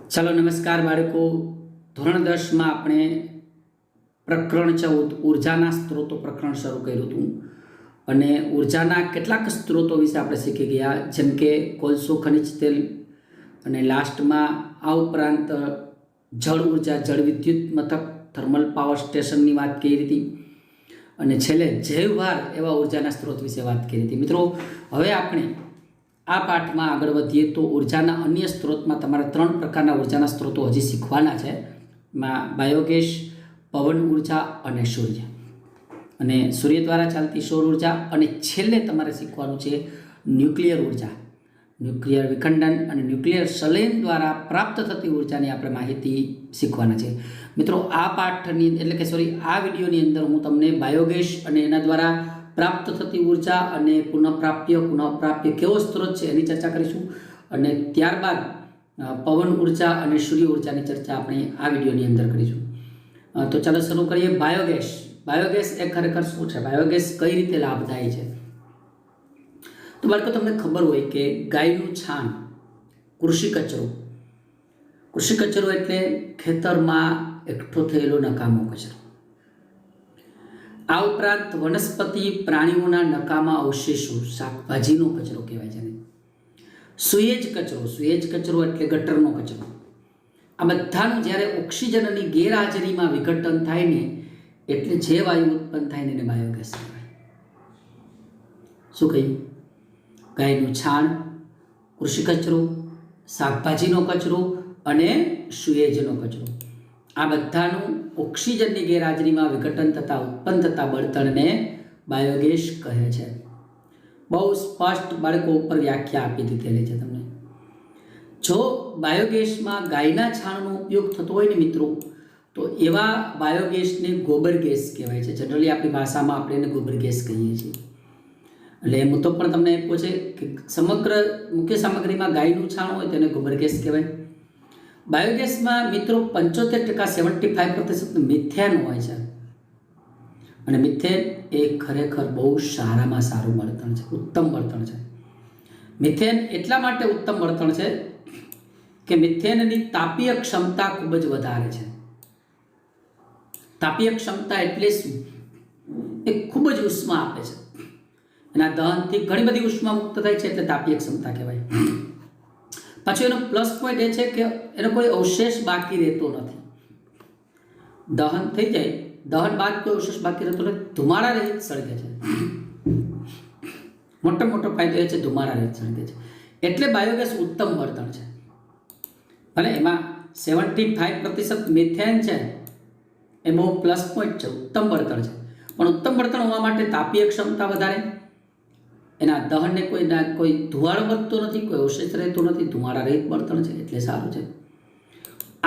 ચાલો નમસ્કાર બાળકો. ધોરણ 10માં આપણે પ્રકરણ 14 ઉર્જાના સ્ત્રોતો પ્રકરણ શરૂ કર્યું હતું અને ઉર્જાના કેટલાક સ્ત્રોતો વિશે આપણે શીખી ગયા, જેમ કે કોલસો, ખનિજ તેલ, અને લાસ્ટમાં આ ઉપરાંત જળ ઉર્જા, જળ વિદ્યુત મથક, થર્મલ પાવર સ્ટેશનની વાત કરી હતી અને છેલ્લે જૈવભાર એવા ઉર્જાના સ્ત્રોત વિશે વાત કરી હતી. મિત્રો, હવે આપણે આ પાઠમાં આગળ વધીએ તો ઉર્જાના અન્ય સ્ત્રોતમાં તમારે 3 પ્રકારના ઉર્જાના સ્ત્રોતો હજી શીખવાના છે. એમાં બાયોગેસ, પવન ઉર્જા અને સૂર્ય, અને સૂર્ય દ્વારા ચાલતી સૌર ઉર્જા, અને છેલ્લે તમારે શીખવાનું છે ન્યુક્લિયર ઉર્જા, ન્યુક્લિયર વિખંડન અને ન્યુક્લિયર સંલેન દ્વારા પ્રાપ્ત થતી ઉર્જાની આપણે માહિતી શીખવાના છે. મિત્રો, આ પાઠની આ વિડીયોની અંદર હું તમને બાયોગેસ અને એના દ્વારા પ્રાપ્ત થતી ઉર્જા અને પુનઃપ્રાપ્ય કેવો સ્ત્રોત છે એની ચર્ચા કરીશું, અને ત્યારબાદ પવન ઉર્જા અને સૂર્ય ઉર્જાની ચર્ચા આપણે આ વિડીયોની અંદર કરીશું. તો ચાલો શરૂ કરીએ. બાયોગેસ. બાયોગેસ એ ખરેખર શું છે? બાયોગેસ કઈ રીતે લાભદાયી છે? તો બાળકો, તમને ખબર હોય કે ગાયનું છાણ, કૃષિ કચરો એટલે ખેતરમાં એકઠો થયેલો નકામો કચરો. આ ઉપરાંત વનસ્પતિ પ્રાણીઓના નકામા અવશેષો, શાકભાજીનો કચરો કહેવાય છે. સુએજ કચરો એટલે ગટરનો કચરો. આ બધાનું જ્યારે ઓક્સિજનની ગેરહાજરીમાં વિઘટન થાય ને, એટલે જે વાયુ ઉત્પન્ન થાય ને એને બાયોગેસ કહેવાય. શું કહ્યું? ગાયનું છાણ, કૃષિ કચરો, શાકભાજીનો કચરો અને સુએજનો કચરો, આ બધાનું ઓક્સિજનની ગેરહાજરીમાં વિઘટન થતાં ઉત્પન્ન થતા બળતણને બાયોગેસ કહે છે. બહુ સ્પષ્ટ બાળકો ઉપર વ્યાખ્યા આપી દીધેલી છે તમને. જો બાયોગેસમાં ગાયના છાણનો ઉપયોગ થતો હોય ને મિત્રો, તો એવા બાયોગેસને ગોબર ગેસ કહેવાય છે. જનરલી આપણી ભાષામાં આપણે એને ગોબર ગેસ કહીએ છીએ. એટલે મુદ્દો પણ તમને આપ્યો છે કે સમગ્ર મુખ્ય સામગ્રીમાં ગાયનું છાણ હોય તેને ગોબર ગેસ કહેવાય. બાયોગેસમાં મિત્રો 75% 75% મિથેન હોય છે, અને મિથેન એ ખરેખર બહુ સારામાં સારું બળતણ છે, ઉત્તમ બળતણ છે. મિથેન એટલા માટે ઉત્તમ બળતણ છે કે મિથેનની તાપીય ક્ષમતા ખૂબ જ વધારે છે. તાપીય ક્ષમતા એટલે શું? એ ખૂબ જ ઉષ્મા આપે છે. એના દહનથી ઘણી બધી ઉષ્મા મુક્ત થાય છે, એટલે તાપીય ક્ષમતા કહેવાય. પાછું એનો પ્લસ પોઈન્ટ એ છે કે એનો કોઈ અવશેષ બાકી રહેતો નથી. દહન થઈ જાય, દહન બાદ કોઈ અવશેષ બાકી રહેતો નથી, ધુમાડા રહિત સળગે છે. મોટો ફાયદો એ છે ધુમાડા રહિત સળગે છે. એટલે બાયોગેસ ઉત્તમ બળતણ છે. ભલે એમાં 75% મિથેન છે, એ બહુ પ્લસ પોઈન્ટ છે, ઉત્તમ બળતણ છે. પણ ઉત્તમ બળતણ હોવા માટે તાપીય ક્ષમતા વધારે, એના દહનને કોઈ ધુવાળો વધતો નથી, કોઈ અવશેષ રહેતો નથી, ધુમાડા રહિત બળતણ છે, એટલે સારું છે.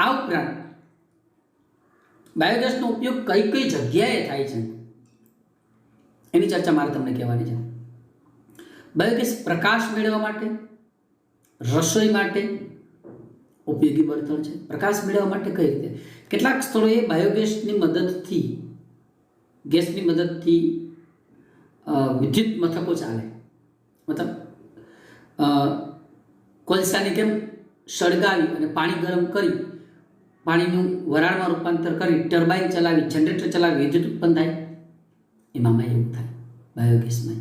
આ ઉપરાંત બાયોગેસનો ઉપયોગ કઈ જગ્યાએ થાય છે એની ચર્ચા મારે તમને કહેવાની છે. બાયોગેસ પ્રકાશ મેળવવા માટે, રસોઈ માટે ઉપયોગી બળતણ છે. પ્રકાશ મેળવવા માટે કઈ રીતે? કેટલાક સ્થળોએ બાયોગેસની મદદથી વિદ્યુત મથકો ચાલે. મતલબ કોલસાની જેમ સળગાવી અને પાણી ગરમ કરી, પાણીનું વરાળમાં રૂપાંતર કરી, ટર્બાઇન ચલાવી, જનરેટર ચલાવી વિદ્યુત ઉત્પન્ન થાય. એમાં એવું થાય બાયોગેસમાં.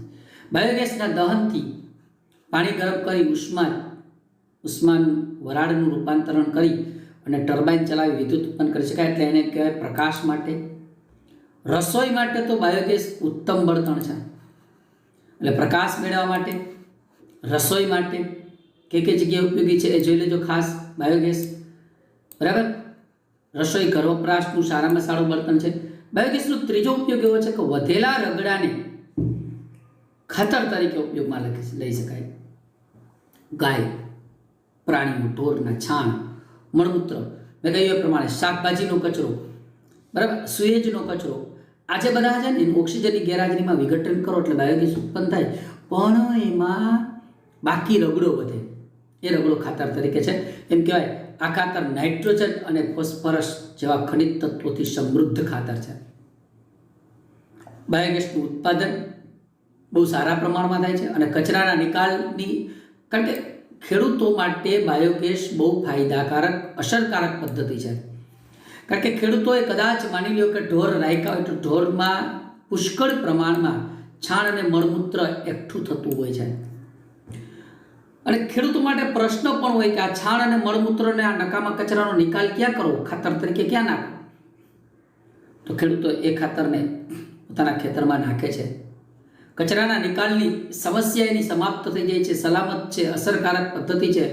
બાયોગેસના દહનથી પાણી ગરમ કરી ઉષ્માનું વરાળનું રૂપાંતરણ કરી અને ટર્બાઇન ચલાવી વિદ્યુત ઉત્પન્ન કરી શકાય. એટલે એને કહેવાય પ્રકાશ માટે. રસોઈ માટે તો બાયોગેસ ઉત્તમ બળતણ છે. એટલે પ્રકાશ મેળવવા માટે, રસોઈ માટે કઈ જગ્યાએ ઉપયોગી છે એ જોઈ લેજો ખાસ. બાયોગેસ, બરાબર, રસોઈ ઘર વપરાશનું સારામાં સારું બળતણ છે. બાયોગેસનો ત્રીજો ઉપયોગ એવો છે કે વધેલા રગડાને ખાતર તરીકે ઉપયોગમાં લઈ શકાય. ગાય, પ્રાણીઓ, ઢોરના છાણ, મળમૂત્ર, મેં કહ્યું એ પ્રમાણે શાકભાજીનો કચરો, બરાબર, સુએજનો કચરો, આજે બધા છે ને ઓક્સિજનની ગેરહાજરીમાં વિઘટન કરો એટલે બાયોગેસ ઉત્પન્ન થાય. પણ એમાં બાકી રગડો વધે, એ રગડો ખાતર તરીકે છે. એમ કહેવાય આ ખાતર નાઇટ્રોજન અને ફોસ્ફરસ જેવા ખનિજ તત્વોથી સમૃદ્ધ ખાતર છે. બાયોગેસનું ઉત્પાદન બહુ સારા પ્રમાણમાં થાય છે, અને કચરાના નિકાલની, કારણ કે ખેડૂતો માટે બાયોગેસ બહુ ફાયદાકારક અસરકારક પદ્ધતિ છે. કારણ કે ખેડૂતોએ કદાચ માની લો કે ઢોર રાખ્યા હોય તો ઢોરમાં પુષ્કળ પ્રમાણમાં છાણ અને મળમૂત્ર એકઠું થતું હોય છે અને ખેડૂતો માટે પ્રશ્ન પણ હોય કે આ છાણ અને મળમૂત્રને આ નકામા કચરાનો નિકાલ ક્યાં કરવો, ખાતર તરીકે ક્યાં નાખવો? તો ખેડૂતો એ ખાતરને પોતાના ખેતરમાં નાખે છે. કચરાના નિકાલની સમસ્યા એની સમાપ્ત થઈ જાય છે, સલામત છે, અસરકારક પદ્ધતિ છે.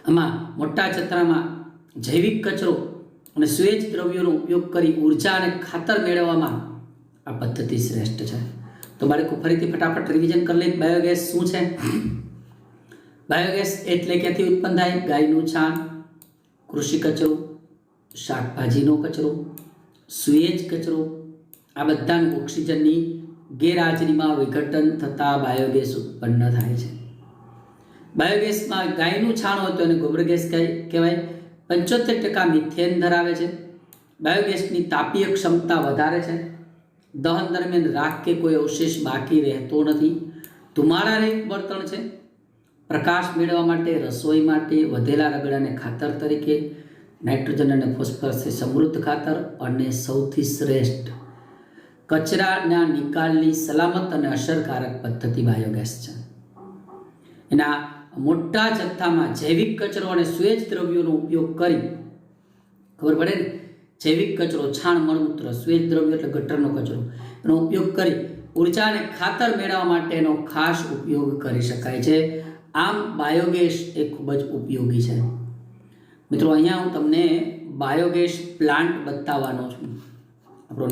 આમાં મોટા જથ્થામાં જૈવિક કચરો અને સુએજ દ્રવ્યોનો ઉપયોગ કરી ઉર્જા અને ખાતર મેળવવામાં આ પદ્ધતિ શ્રેષ્ઠ છે. તો બાળકો ફરીથી ફટાફટ રિવિઝન કરી લઈએ. બાયોગેસ શું છે? બાયોગેસ એટલે ક્યાંથી ઉત્પન્ન થાય? ગાયનું છાણ, કૃષિ કચરો, શાકભાજીનો કચરો, સુએજ કચરો, આ બધાનું ઓક્સિજનની ગેરહાજરીમાં વિઘટન થતાં બાયોગેસ ઉત્પન્ન થાય છે. બાયોગેસમાં ગાયનું છાણ હોય તો એને ગોબર ગેસ કહેવાય. 75% મિથેન ધરાવે છે. બાયોગેસની તાપીય ક્ષમતા વધારે છે. દહન દરમિયાન રાખ કે કોઈ અવશેષ બાકી રહેતો નથી. ધુમાડા રહિત બળતણ છે. પ્રકાશ મેળવવા માટે, રસોઈ માટે, વધેલા રગડાને ખાતર તરીકે, નાઇટ્રોજન અને ફોસ્ફરસથી સમૃદ્ધ ખાતર, અને સૌથી શ્રેષ્ઠ કચરાના નિકાલની સલામત અને અસરકારક પદ્ધતિ બાયોગેસ છે. એના મોટા જથ્થામાં જૈવિક કચરો અને સુએજ દ્રવ્યોનો ઉપયોગ કરી, ખબર પડે ને, જૈવિક કચરો, છાણ, મળમૂત્ર, સુએજ દ્રવ્યો એટલે ગટરનો કચરો, એનો ઉપયોગ કરી ઉર્જા અને ખાતર મેળવવા માટેનો ખાસ ઉપયોગ કરી શકાય છે. આમ બાયોગેસ એ ખૂબ જ ઉપયોગી છે. મિત્રો, અહીંયા હું તમને બાયોગેસ પ્લાન્ટ બતાવવાનો છું. આપણો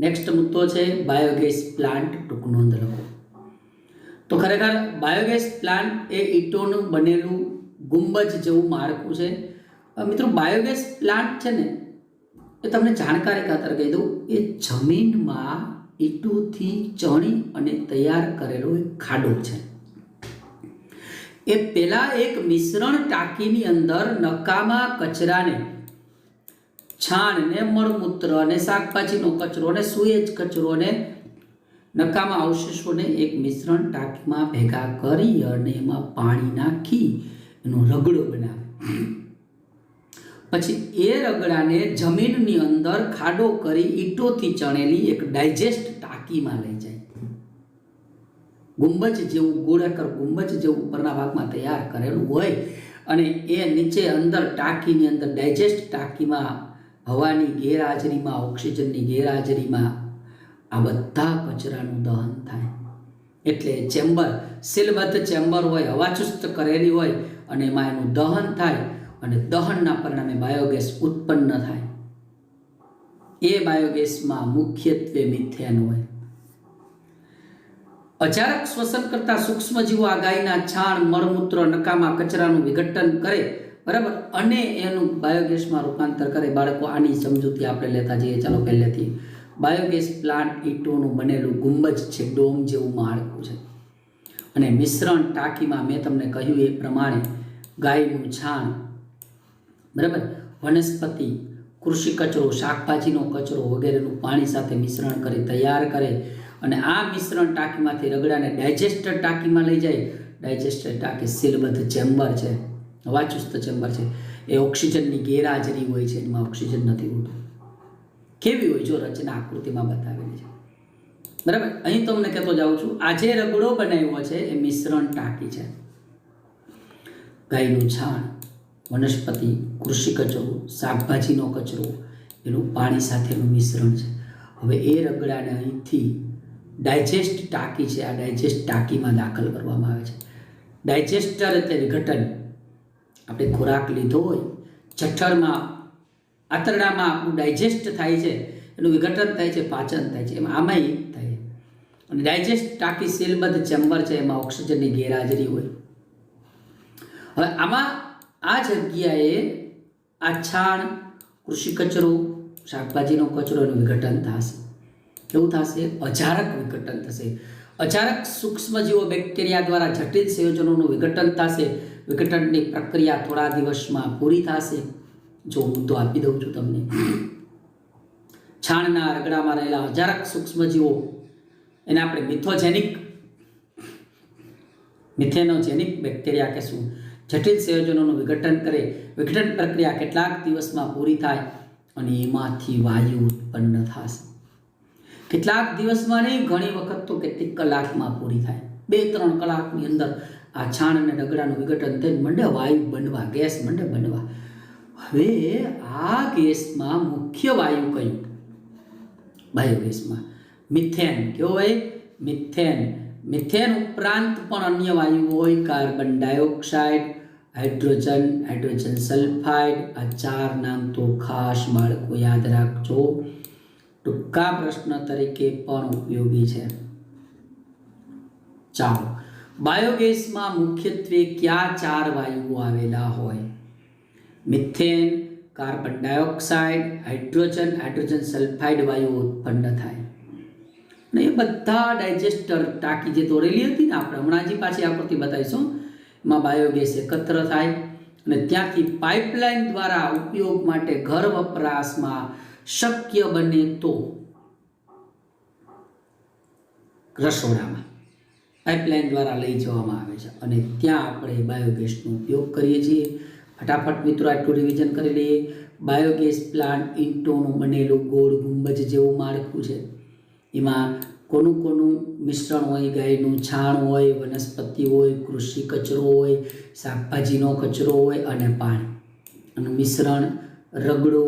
નેક્સ્ટ મુદ્દો છે બાયોગેસ પ્લાન્ટ. ટૂંક નોંધ લખો. તો ખરેખર બાયોગેસ પ્લાન્ટ એ ઈંટોનું બનેલું ગુંબજ જેવું માળખું છે. મિત્રો, બાયોગેસ પ્લાન્ટ છે ને, એ તમને જાણકારી ખાતર કહી દઉં, એ જમીનમાં ઈંટોથી ચણી અને તૈયાર કરેલો એક ખાડો છે. એ પહેલાં એક મિશ્રણ ટાંકીની અંદર નકામા કચરાને, છાણને, મળમૂત્ર અને શાકભાજીનો કચરો અને સુએજ કચરો અને નકામા અવશેષોને એક મિશ્રણ ટાંકીમાં ભેગા કરી અને એમાં પાણી નાખી એનો રગડો બનાવે. પછી એ રગડાને જમીનની અંદર ખાડો કરી ઈંટોથી ચણેલી એક ડાયજેસ્ટ ટાંકીમાં લઈ જાય. ગુંબજ જેવું, ગોળાકાર ગુંબજ જેવું ઉપરના ભાગમાં તૈયાર કરેલું હોય અને એ નીચે અંદર ટાંકીની અંદર ડાયજેસ્ટ ટાંકીમાં હવાની ગેરહાજરીમાં, ઓક્સિજનની ગેરહાજરીમાં આ બધા કચરાનું દહન થાય. એટલે ચેમ્બર, સીલબદ્ધ ચેમ્બર હોય, હવાચુસ્ત કરેલી હોય અને એમાં એનું દહન થાય અને દહનના પરિણામે બાયોગેસ ઉત્પન્ન થાય. એ બાયોગેસમાં મુખ્યત્વે મિથેન હોય. અજારક શ્વસન કરતા સૂક્ષ્મજીવો આ ગાયના છાણ, મળમૂત્ર, નકામા કચરાનું વિઘટન કરે, બરાબર, અને એનું બાયોગેસમાં રૂપાંતર કરે. બાળકો, આની સમજૂતી આપણે લેતા જઈએ. ચાલો પહેલેથી. બાયોગેસ પ્લાન્ટ ઈંટોનું બનેલું ગુંબજ છે, ડોમ જેવું માળખું છે, અને મિશ્રણ ટાંકીમાં મેં તમને કહ્યું એ પ્રમાણે ગાયનું છાણ, બરાબર, વનસ્પતિ, કૃષિ કચરો, શાકભાજીનો કચરો વગેરેનું પાણી સાથે મિશ્રણ કરી તૈયાર કરે અને આ મિશ્રણ ટાંકીમાંથી રગડાને ડાયજેસ્ટર ટાંકીમાં લઈ જાય. ડાયજેસ્ટર ટાંકી સીલબદ્ધ ચેમ્બર છે, હવાચુસ્ત ચેમ્બર છે. એ ઓક્સિજનની ગેરહાજરી હોય છે, એમાં ઓક્સિજન નથી હોતું. કેવી હોય જો રચના આકૃતિમાં બતાવેલી છે, બરાબર. અહીં તમને કહેતો જાઉં છું, આ જે રગડો બનાવ્યો છે એ મિશ્રણ ટાંકી છે. ગાયનું છાણ, વનસ્પતિ, કૃષિ કચરો, શાકભાજીનો કચરો, એનું પાણી સાથેનું મિશ્રણ છે. હવે એ રગડાને અહીંથી ડાયજેસ્ટ ટાંકી છે, આ ડાયજેસ્ટ ટાંકીમાં દાખલ કરવામાં આવે છે. ડાયજેસ્ટર એટલે વિઘટન. આપણે ખોરાક લીધો હોય, જઠરમાં, આંતરડામાં આપણું ડાયજેસ્ટ થાય છે, એનું વિઘટન થાય છે, પાચન થાય છે, એમાં આમાંય થાય. અને ડાયજેસ્ટ ટાંકી સીલબદ્ધ ચેમ્બર છે, એમાં ઓક્સિજનની ગેરહાજરી હોય. હવે આમાં આ જગ્યાએ આ છાણ, કૃષિ કચરો, શાકભાજીનો કચરો એનું વિઘટન થશે. કેવું થશે? અજારક વિઘટન થશે. અજારક સૂક્ષ્મજીવો બેક્ટેરિયા દ્વારા જટિલ સંયોજનોનું વિઘટન થશે. વિઘટનની પ્રક્રિયા થોડા દિવસમાં પૂરી થશે. જો મુદ્દો આપી દઉં છું તમને. છાણના રગડામાં રહેલા અજારક સૂક્ષ્મજીવો, એને આપણે મિથોજેનિક મિથેનોજેનિક બેક્ટેરિયા કે શું જટિલ સંયોજનોનું વિઘટન કરે. વિઘટન પ્રક્રિયા કેટલાક દિવસમાં પૂરી થાય અને એમાંથી વાયુ ઉત્પન્ન થશે. કેટલાક દિવસમાં નહીં, ઘણી વખત તો કેટલીક કલાકમાં પૂરી થાય. 2-3 કલાકની અંદર આ છાણ અને રગડાનું વિઘટન થઈ મંડે વાયુ બનવા, ગેસ મંડે બનવા. હવે આ ગેસમાં મુખ્ય વાયુ કયું? બાયોગેસમાં મિથેન. કેવો હોય? મિથેન. મિથેન ઉપરાંત પણ અન્ય વાયુઓ હોય. Carbon dioxide, hydrogen, hydrogen sulphide. આ 4 નામ તો ખાસ બાળકો યાદ રાખજો, ટૂંકા પ્રશ્ન તરીકે પણ ઉપયોગી છે. ચાલો, બાયોગેસમાં મુખ્યત્વે કયા 4 વાયુઓ આવેલા હોય? Methane, carbon dioxide, hydrogen, hydrogen sulphide વાયુઓ ઉત્પન્ન થાય. અને એ બધા ડાયજેસ્ટર ટાંકી જે દોરેલી હતી ને, આપણે હમણાં હજી પાછી આકૃતિ બતાવીશું, એમાં બાયોગેસ એકત્ર થાય અને ત્યાંથી પાઇપલાઇન દ્વારા ઉપયોગ માટે ઘર વપરાશમાં શક્ય બને તો રસોડામાં પાઇપલાઇન દ્વારા લઈ જવામાં આવે છે અને ત્યાં આપણે બાયોગેસનો ઉપયોગ કરીએ છીએ. ફટાફટ મિત્રો આટલું રિવિઝન કરી લઈએ. બાયોગેસ પ્લાન્ટ ઈંટોનું બનેલું ગોળ ગુંબજ જેવું માળખું છે. એમાં કોનું કોનું મિશ્રણ હોય? ગાયનું છાણ હોય, વનસ્પતિ હોય, કૃષિ કચરો હોય, શાકભાજીનો કચરો હોય અને પાણી. અને મિશ્રણ રગડો,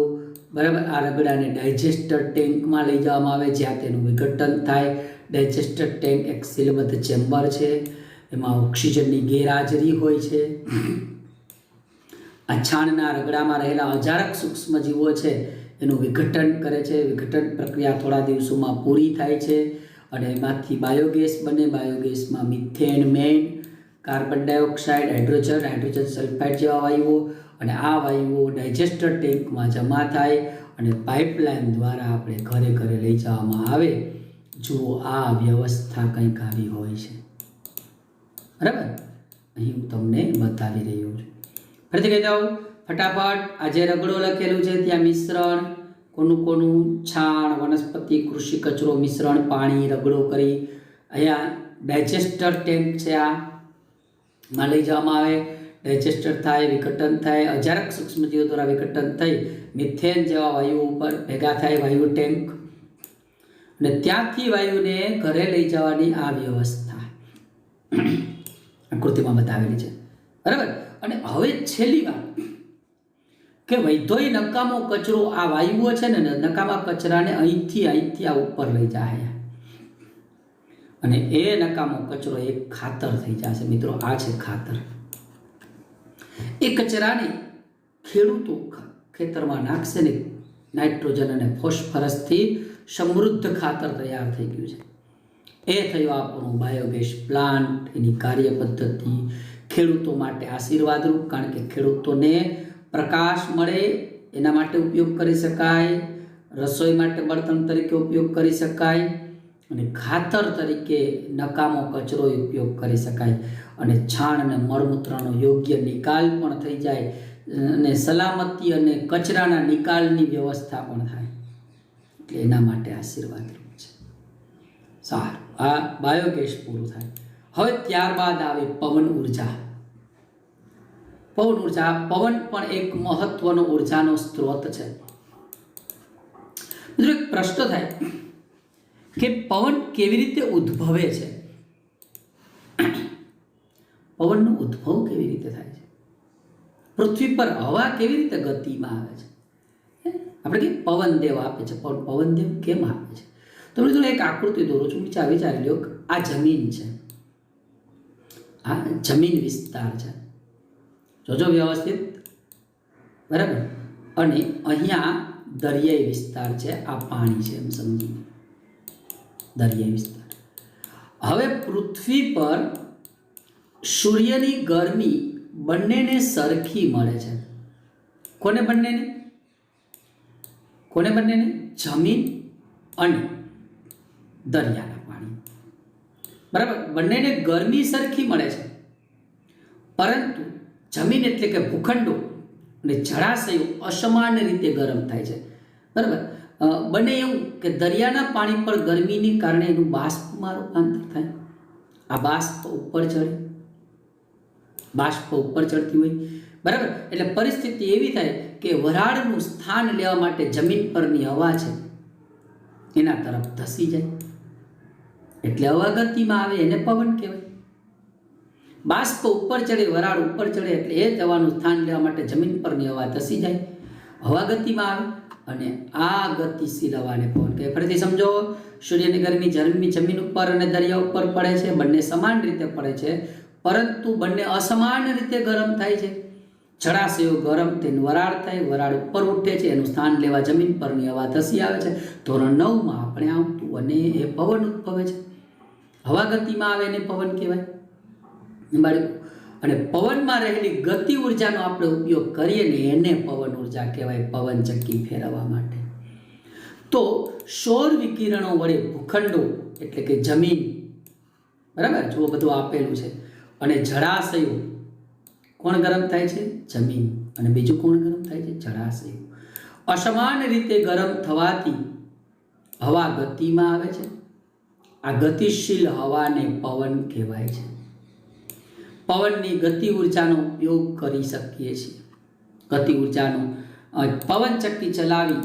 બરાબર. આ રગડાને ડાયજેસ્ટર ટેન્કમાં લઈ જવામાં આવે જ્યાં તેનું વિઘટન થાય. ડાયજેસ્ટર ટેન્ક એક સીલબદ્ધ ચેમ્બર છે, એમાં ઓક્સિજનની ગેરહાજરી હોય છે. આ છાણના રગડામાં રહેલા અજારક સૂક્ષ્મજીવો છે એનું વિઘટન કરે છે. વિઘટન પ્રક્રિયા થોડા દિવસોમાં પૂરી થાય છે અને એમાંથી બાયોગેસ બને. બાયોગેસમાં મિથેન, મેન, carbon dioxide, hydrogen, hydrogen sulphide જેવા વાયુઓ, અને આ વાયુઓ ડાયજેસ્ટર ટેન્કમાં જમા થાય અને પાઇપલાઇન દ્વારા આપણે ઘરે ઘરે લઈ જવામાં આવે. જુઓ, આ વ્યવસ્થા કંઈક આવી હોય છે, બરાબર. અહીં હું તમને બતાવી રહ્યો છું. ફરીથી કહી દઉં ફટાફટ. આ જે રગડો લખેલું છે ત્યાં મિશ્રણ કોનું કોનું? છાણ, વનસ્પતિ, કૃષિ કચરો, મિશ્રણ, પાણી, રગડો કરી અહીંયા ડાયજેસ્ટર ટેન્ક છે, આમાં લઈ જવામાં આવે. ડાયજેસ્ટર થાય, વિઘટન થાય, અજારક સૂક્ષ્મજીવો દ્વારા વિઘટન થઈ મિથેન જેવા વાયુઓ ઉપર ભેગા થાય, વાયુ ટેન્ક, અને ત્યાંથી વાયુને ઘરે લઈ જવાની આ વ્યવસ્થા આકૃતિમાં બતાવેલી છે, બરાબર. અને હવે છેલ્લી વાત કે વૈધોય નકામો કચરો, આ વાયુઓ છે ને, નકામા કચરાને અહીંથી આ ઉપર લઈ જાય અને એ નકામો કચરો એક ખાતર થઈ જશે. મિત્રો, આ છે ખાતર. એ કચરાને ખેડૂતો ખેતરમાં નાખશે ને, નાઇટ્રોજન અને ફોસ્ફરસથી સમૃદ્ધ ખાતર તૈયાર થઈ ગયું છે. એ થયો આપણો બાયોગેસ પ્લાન્ટ. એની કાર્ય પદ્ધતિ ખેડૂતો માટે આશીર્વાદરૂપ, કારણ કે ખેડૂતોને પ્રકાશ મળે એના માટે ઉપયોગ કરી શકાય, રસોઈ માટે બળતણ તરીકે ઉપયોગ કરી શકાય અને ખાતર તરીકે નકામો કચરો ઉપયોગ કરી શકાય અને છાણ અને મળમૂત્રનો યોગ્ય નિકાલ પણ થઈ જાય અને સલામતી અને કચરાના નિકાલની વ્યવસ્થા પણ થાય. એટલે એના માટે આશીર્વાદરૂપ છે. સારું, આ બાયોગેસ પૂરું થાય. હવે ત્યારબાદ આવે પવન ઉર્જા. પવન ઉર્જા, પવન પણ એક મહત્વનો ઉર્જાનો સ્ત્રોત છે. મિત્રો, એક પ્રશ્ન થાય કે પવન કેવી રીતે ઉદ્ભવે છે? પવનનો ઉદ્ભવ કેવી રીતે થાય છે? પૃથ્વી પર હવા કેવી રીતે ગતિમાં આવે છે? આપણે કે પવનદેવ આપે છે, પણ પવનદેવ કેમ આપે છે? તો મિત્રો, એક આકૃતિ દોરું છું, વિચારી લો. આ જમીન છે, આ જમીન વિસ્તાર છે, જોજો વ્યવસ્થિત, બરાબર. અને અહીંયા દરિયાઈ વિસ્તાર છે, આ પાણી છે, એમ સમજી, દરિયાઈ વિસ્તાર. હવે પૃથ્વી પર સૂર્યની ગરમી બંનેને સરખી મળે છે. કોને બંનેને? જમીન અને દરિયાના પાણી, બરાબર. બંનેને ગરમી સરખી મળે છે, પરંતુ જમીન એટલે કે ભૂખંડો અને જળાશયો અસમાન રીતે ગરમ થાય છે, બરાબર. બને એવું કે દરિયાના પાણી પર ગરમીને કારણે એનું બાષ્પમાં રૂપાંતર થાય. આ બાષ્પ ઉપર ચડે બાષ્પ ઉપર ચડતી હોય, બરાબર. એટલે પરિસ્થિતિ એવી થાય કે વરાળનું સ્થાન લેવા માટે જમીન પરની હવા છે એના તરફ ધસી જાય, એટલે હવા ગતિમાં આવે, એને પવન કહેવાય. બાષ્પ ઉપર ચડે, વરાળ ઉપર ચડે એટલે એ જ હવાનું સ્થાન લેવા માટે જમીન પરની હવા ધસી જાય, હવા ગતિમાં આવે, અને આ ગતિશીલ હવાને પવન કહેવાય. ફરીથી સમજો, સૂર્યની ગરમી જમીન ઉપર અને દરિયા ઉપર પડે છે, બંને સમાન રીતે પડે છે, પરંતુ બંને અસમાન રીતે ગરમ થાય છે. જળાશયો ગરમ થઈને વરાળ થાય, વરાળ ઉપર ઉઠે છે, એનું સ્થાન લેવા જમીન પરની હવા ધસી આવે છે. ધોરણ 9માં આપણે આવતું, અને એ પવન ઉદ્ભવે છે. હવા ગતિમાં આવે એને પવન કહેવાય. અને પવનમાં રહેલી ગતિ ઉર્જાનો આપણે ઉપયોગ કરીએ ને એને પવન ઉર્જા કહેવાય, પવન ચક્કી ફેરવવા માટે. તો સૌર વિકિરણો વડે ભૂખંડો એટલે કે જમીન, બરાબર, જો બધું આપેલું છે, અને જળાશયો, કોણ ગરમ થાય છે? જમીન. અને બીજું કોણ ગરમ થાય છે? જળાશયો. અસમાન રીતે ગરમ થવાથી હવા ગતિમાં આવે છે. આ ગતિશીલ હવાને પવન કહેવાય છે. પવનની ગતિ ઉર્જાનો ઉપયોગ કરી શકીએ છીએ. ગતિ ઉર્જાનો પવન ચક્કી ચલાવી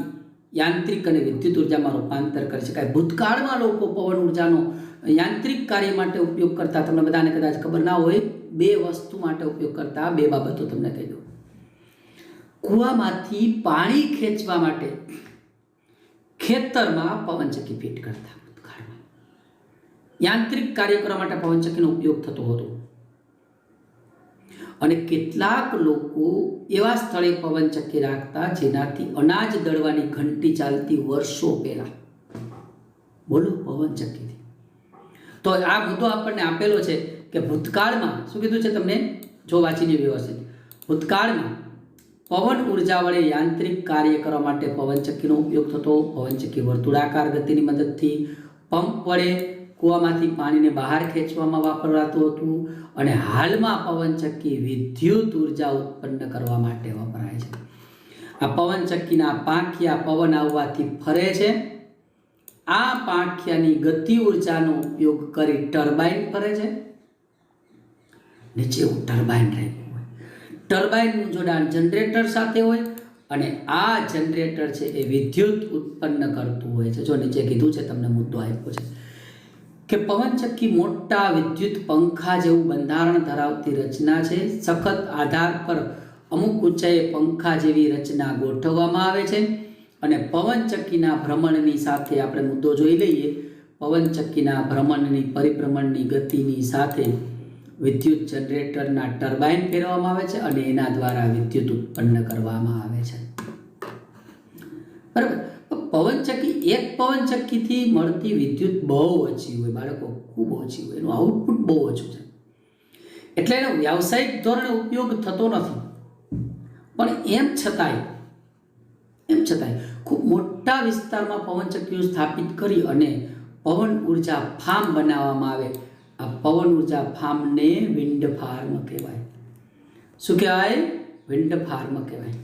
યાંત્રિક અને વિદ્યુત ઉર્જામાં રૂપાંતર કરી શકાય. ભૂતકાળમાં લોકો પવન ઉર્જાનો યાંત્રિક કાર્ય માટે ઉપયોગ કરતા, તમને બધાને કદાચ ખબર ના હોય, 2 વસ્તુ માટે ઉપયોગ કરતા. 2 બાબતો તમને કહી દઉં. કૂવામાંથી પાણી ખેંચવા માટે ખેતરમાં પવનચક્કી ફિટ કરતા. ભૂતકાળમાં યાંત્રિક કાર્ય કરવા માટે પવનચક્કીનો ઉપયોગ થતો હતો. અને કેટલાક લોકો એવા સ્થળે પવનચક્કી રાખતા જેનાથી અનાજ દળવાની ઘંટી ચાલતી વર્ષો પહેલા. બોલો, પવનચક્કીથી. તો આ મુદ્દો આપણને આપેલો છે કે ભૂતકાળમાં શું કીધું છે તમને, જો વાંચીને વ્યવસ્થિત. ભૂતકાળમાં પવન ઉર્જા વડે યાંત્રિક કાર્ય કરવા માટે પવનચક્કીનો ઉપયોગ થતો. પવનચક્કી વર્તુળાકાર ગતિની મદદથી પંપ વડે કૂવામાંથી પાણીને બહાર ખેંચવામાં વાપરાતું હતું. અને હાલમાં પવનચક્કી વિદ્યુત ઉર્જા ઉત્પન્ન કરવા માટે વપરાય છે. આ પવનચક્કીના પાંખિયા પવન આવવાથી ફરે છે. આ પાંખિયાની ગતિ ઉર્જાનો ઉપયોગ કરી ટર્બાઇન ફરે છે. નીચે એવું ટર્બાઇન રાખ્યું હોય. ટર્બાઇનનું જોડાણ જનરેટર સાથે હોય, અને આ જનરેટર છે એ વિદ્યુત ઉત્પન્ન કરતું હોય છે. જો નીચે કીધું છે, તમને મુદ્દો આપ્યો છે કે પવનચક્કી મોટા વિદ્યુત પંખા જેવું બંધારણ ધરાવતી રચના છે. સખત આધાર પર અમુક ઊંચાઈએ પંખા જેવી રચના ગોઠવવામાં આવે છે. અને પવનચક્કીના ભ્રમણની સાથે આપણે મુદ્દો જોઈ લઈએ. પવનચક્કીના ભ્રમણની પરિભ્રમણની ગતિની સાથે વિદ્યુત જનરેટરના ટર્બાઇન ફેરવવામાં આવે છે, અને એના દ્વારા વિદ્યુત ઉત્પન્ન કરવામાં આવે છે. બરાબર. એક પવનચક્કીથી મળતી વિદ્યુત બહુ ઓછી હોય બાળકો, ખૂબ ઓછી હોય, એનું આઉટપુટ બહુ ઓછું છે, એટલે એનો વ્યાવસાયિક ધોરણે ઉપયોગ થતો નથી. પણ એમ છતાંય ખૂબ મોટા વિસ્તારમાં પવનચક્કીઓ સ્થાપિત કરી અને પવન ઉર્જા ફાર્મ બનાવવામાં આવે. આ પવન ઉર્જા ફાર્મને વિન્ડ ફાર્મ કહેવાય. શું કહેવાય? વિન્ડ ફાર્મ કહેવાય.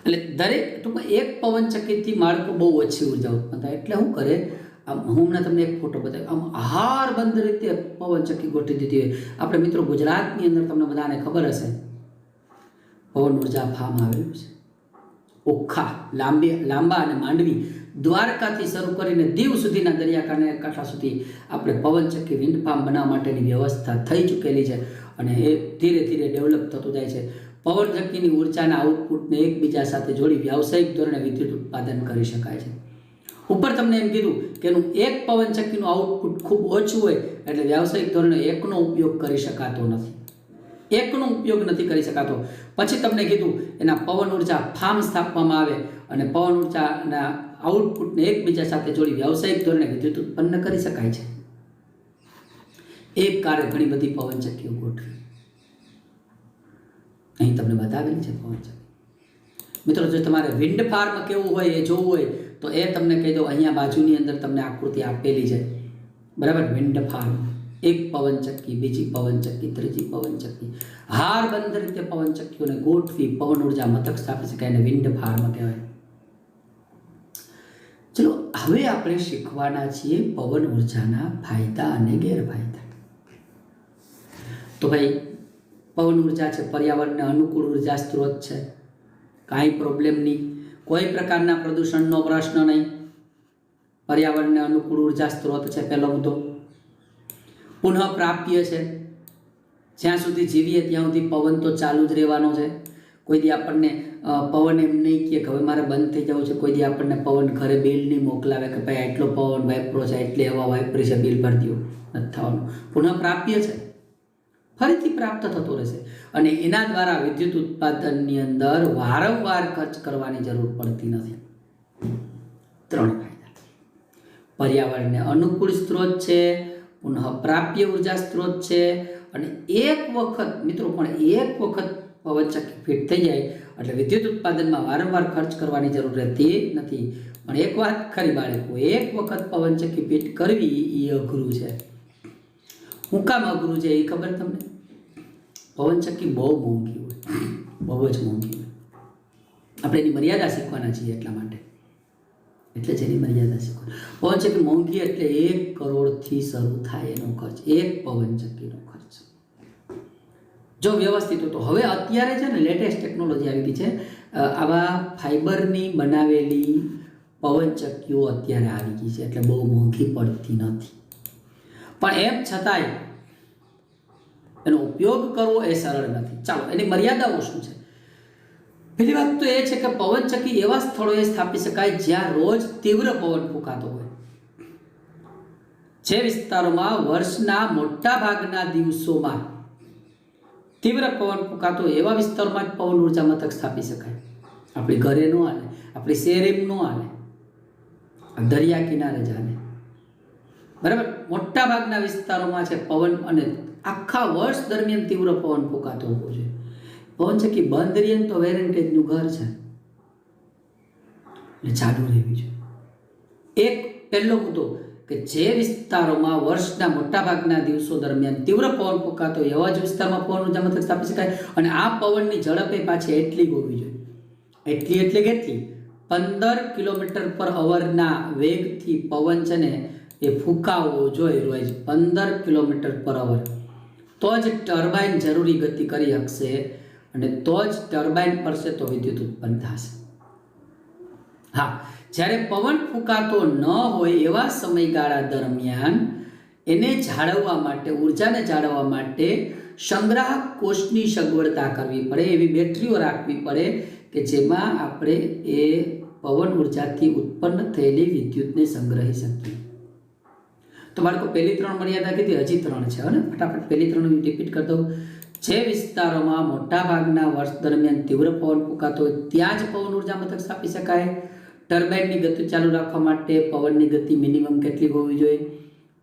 એટલે દરેક ટૂંકમાં એક પવનચક્કીથી બાળકો બહુ ઓછી ઉર્જા ઉત્પન્ન થાય. એટલે શું કરે, આમ હું હમણાં તમને એક ફોટો બતાવ્યો, આમ આહારબંધ રીતે પવનચક્કી ગોઠવી દીધી હોય. આપણે મિત્રો ગુજરાતની અંદર તમને બધાને ખબર હશે, પવન ઉર્જા ફાર્મ આવેલું છે. ઓખા, લાંબા અને માંડવી, દ્વારકાથી શરૂ કરીને દીવ સુધીના દરિયાકાંઠા સુધી આપણે પવનચક્કી વિન્ડ ફાર્મ બનાવવા માટેની વ્યવસ્થા થઈ ચૂકેલી છે. અને એ ધીરે ધીરે ડેવલપ થતું જાય છે. પવનચક્કીની ઉર્જાના આઉટપુટને એકબીજા સાથે જોડી વ્યાવસાયિક ધોરણે વિદ્યુત ઉત્પાદન કરી શકાય છે. ઉપર તમને એમ કીધું કે એનું એક પવનચક્કીનું આઉટપુટ ખૂબ ઓછું હોય, એટલે વ્યાવસાયિક ધોરણે એકનો ઉપયોગ કરી શકાતો નથી. કરી શકાતો. પછી તમને કીધું એના પવન ઉર્જા ફાર્મ સ્થાપવામાં આવે, અને પવન ઉર્જાના આઉટપુટને એકબીજા સાથે જોડી વ્યાવસાયિક ધોરણે વિદ્યુત ઉત્પન્ન કરી શકાય છે. એક કાળે ઘણી બધી પવનચક્કીઓ ગોઠવી અહીં તમને બતાવેલી છે પવનચક્કી. મિત્રો, જો તમારે વિન્ડ ફાર્મ કેવું હોય એ જોવું હોય તો એ તમને કહી દો. અહીંયા બાજુની અંદર તમને આકૃતિ આપેલી છે, બરાબર. વિન્ડ ફાર્મ, એક પવનચક્કી, બીજી પવનચક્કી, ત્રીજી પવનચક્કી, હારબંધ રીતે પવનચક્કીઓને ગોઠવી પવન ઉર્જા મથક સ્થાપી શકાય, એને વિન્ડ ફાર્મ કહેવાય. ચલો, હવે આપણે શીખવાના છીએ પવન ઉર્જાના ફાયદા અને ગેરફાયદા. તો ભાઈ પવન ઉર્જા છે પર્યાવરણને અનુકૂળ ઉર્જા સ્ત્રોત છે, કાંઈ પ્રોબ્લેમ નહીં, કોઈ પ્રકારના પ્રદૂષણનો પ્રશ્ન નહીં, પર્યાવરણને અનુકૂળ ઉર્જા સ્ત્રોત છે પહેલો મુદ્દો. પુનઃ પ્રાપ્ય છે, જ્યાં સુધી જીવીએ ત્યાં સુધી પવન તો ચાલુ જ રહેવાનો છે. કોઈ દી આપણને પવન એમ નહીં કે હવે મારે બંધ થઈ જવું છે, કોઈ દી આપણને પવન ઘરે બિલ નહીં મોકલાવે કે ભાઈ આટલો પવન વાપરો છે, એટલી હવા વાપરી છે, બિલ ભરી દો, નથી થવાનું. પુનઃ પ્રાપ્ય છે, ફરીથી પ્રાપ્ત થતો રહેશે અને એના દ્વારા વિદ્યુત ઉત્પાદનની અંદર વારંવાર ખર્ચ કરવાની જરૂર પડતી નથી. 3 ફાયદા: પર્યાવરણને અનુકૂળ સ્ત્રોત છે, પુનઃ પ્રાપ્ય ઉર્જા સ્ત્રોત છે અને એક વખત મિત્રો પણ એક વખત પવનચક્કી ફિટ થઈ જાય એટલે વિદ્યુત ઉત્પાદનમાં વારંવાર ખર્ચ કરવાની જરૂર રહેતી નથી. પણ એક વાત ખરી બાળકો, એક વખત પવનચક્કી ફિટ કરવી એ અઘરું છે. હું કામ અઘરું છે એ ખબર તમને? પવનચક્કી બહુ મોંઘી હોય, બહુ જ મોંઘી હોય. આપણે એની મર્યાદા શીખવાના છીએ એટલા માટે, એટલે જ એની મર્યાદા શીખવા. પવનચક્કી મોંઘી એટલે 1 કરોડથી શરૂ થાય એનો ખર્ચ, એક પવનચક્કીનો ખર્ચ. જો વ્યવસ્થિત તો હવે અત્યારે છે ને લેટેસ્ટ ટેકનોલોજી આવી ગઈ છે, આવા ફાઈબરની બનાવેલી પવનચક્કીઓ અત્યારે આવી ગઈ છે એટલે બહુ મોંઘી પડતી નથી. પણ એમ છતાંય એનો ઉપયોગ કરવો એ સરળ નથી. ચાલો એની મર્યાદાઓ શું છે? પહેલી વાત તો એ છે કે પવનચક્કી એવા સ્થળોએ સ્થાપી શકાય જ્યાં રોજ તીવ્ર પવન ફૂંકાતો હોય. જે વિસ્તારોમાં વર્ષના મોટા ભાગના દિવસોમાં તીવ્ર પવન ફૂંકાતો હોય એવા વિસ્તારોમાં જ પવન ઉર્જા મથક સ્થાપી શકાય. આપણી ઘરે ન હાલે, આપણી શહેરીમાં ન હાલે, દરિયા કિનારે જ હાલે. બરાબર, મોટા ભાગના વિસ્તારોમાં છે પવન અને આખા વર્ષ દરમિયાન તીવ્ર પવન ફૂંકાતો હોવો જોઈએ. પવનચક્કી બંધ રહીએ તો વેરેન્ટેજનું ઘર છે એટલે ચાલુ રહેવી જોઈએ. એક પહેલો મુદ્દો કે જે વિસ્તારોમાં વર્ષના મોટા ભાગના દિવસો દરમિયાન તીવ્ર પવન ફૂંકાતો હોય એવા જ વિસ્તારમાં પવન ઉર્જા મથક સ્થાપી શકાય અને આ પવનની ઝડપે પાછી એટલી હોવી જોઈએ. એટલી એટલે કેટલી? 15 કિલોમીટર/અવરના વેગથી પવન છે ને એ ફૂંકાવવો જોઈએ રોજ, 15 કિલોમીટર/અવર. તો જ ટર્બાઇન જરૂરી ગતિ કરી શકશે અને તો જ ટર્બાઇન ફરશે તો વિદ્યુત ઉત્પન્ન થશે. હા, જ્યારે પવન ફૂંકાતો ન હોય એવા સમયગાળા દરમિયાન એને જાળવવા માટે, ઉર્જાને જાળવવા માટે સંગ્રાહક કોષની સગવડતા કરવી પડે, એવી બેટરીઓ રાખવી પડે કે જેમાં આપણે એ પવન ઉર્જાથી ઉત્પન્ન થયેલી વિદ્યુતને સંગ્રહી શકીએ. તો બાળકો પહેલી 3 મર્યાદા કીધી, હજી 3 છે અને ફટાફટ પહેલી 3 રિપીટ કરી દઉં. જે વિસ્તારોમાં મોટા ભાગના વર્ષ દરમિયાન તીવ્ર પવન ફૂંકાતો હોય ત્યાં જ પવન ઉર્જા મથક સ્થાપી શકાય. ટર્બાઇનની ગતિ ચાલુ રાખવા માટે પવનની ગતિ મિનિમમ કેટલી હોવી જોઈએ?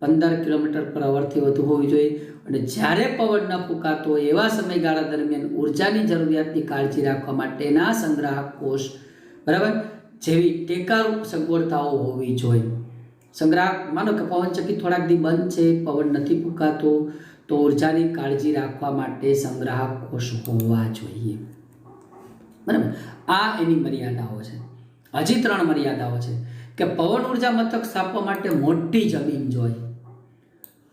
15 કિલોમીટર/અવરથી વધુ હોવી જોઈએ. અને જ્યારે પવન ન ફૂંકાતો હોય એવા સમયગાળા દરમિયાન ઉર્જાની જરૂરિયાતની કાળજી રાખવા માટેના સંગ્રાહક કોષ, બરાબર, જેવી ટેકારૂપ સગવડતાઓ હોવી જોઈએ. સંગ્રાહક, માનો કે પવનચક્કી થોડાક દી બંધ છે, પવન નથી ફૂંકાતો, તો ઉર્જાની કાળજી રાખવા માટે સંગ્રાહક કોષ હોવા જોઈએ. બરાબર, આ એની મર્યાદાઓ છે. હજી 3 મર્યાદાઓ છે કે પવન ઉર્જા મથક સ્થાપવા માટે મોટી જમીન જોઈએ.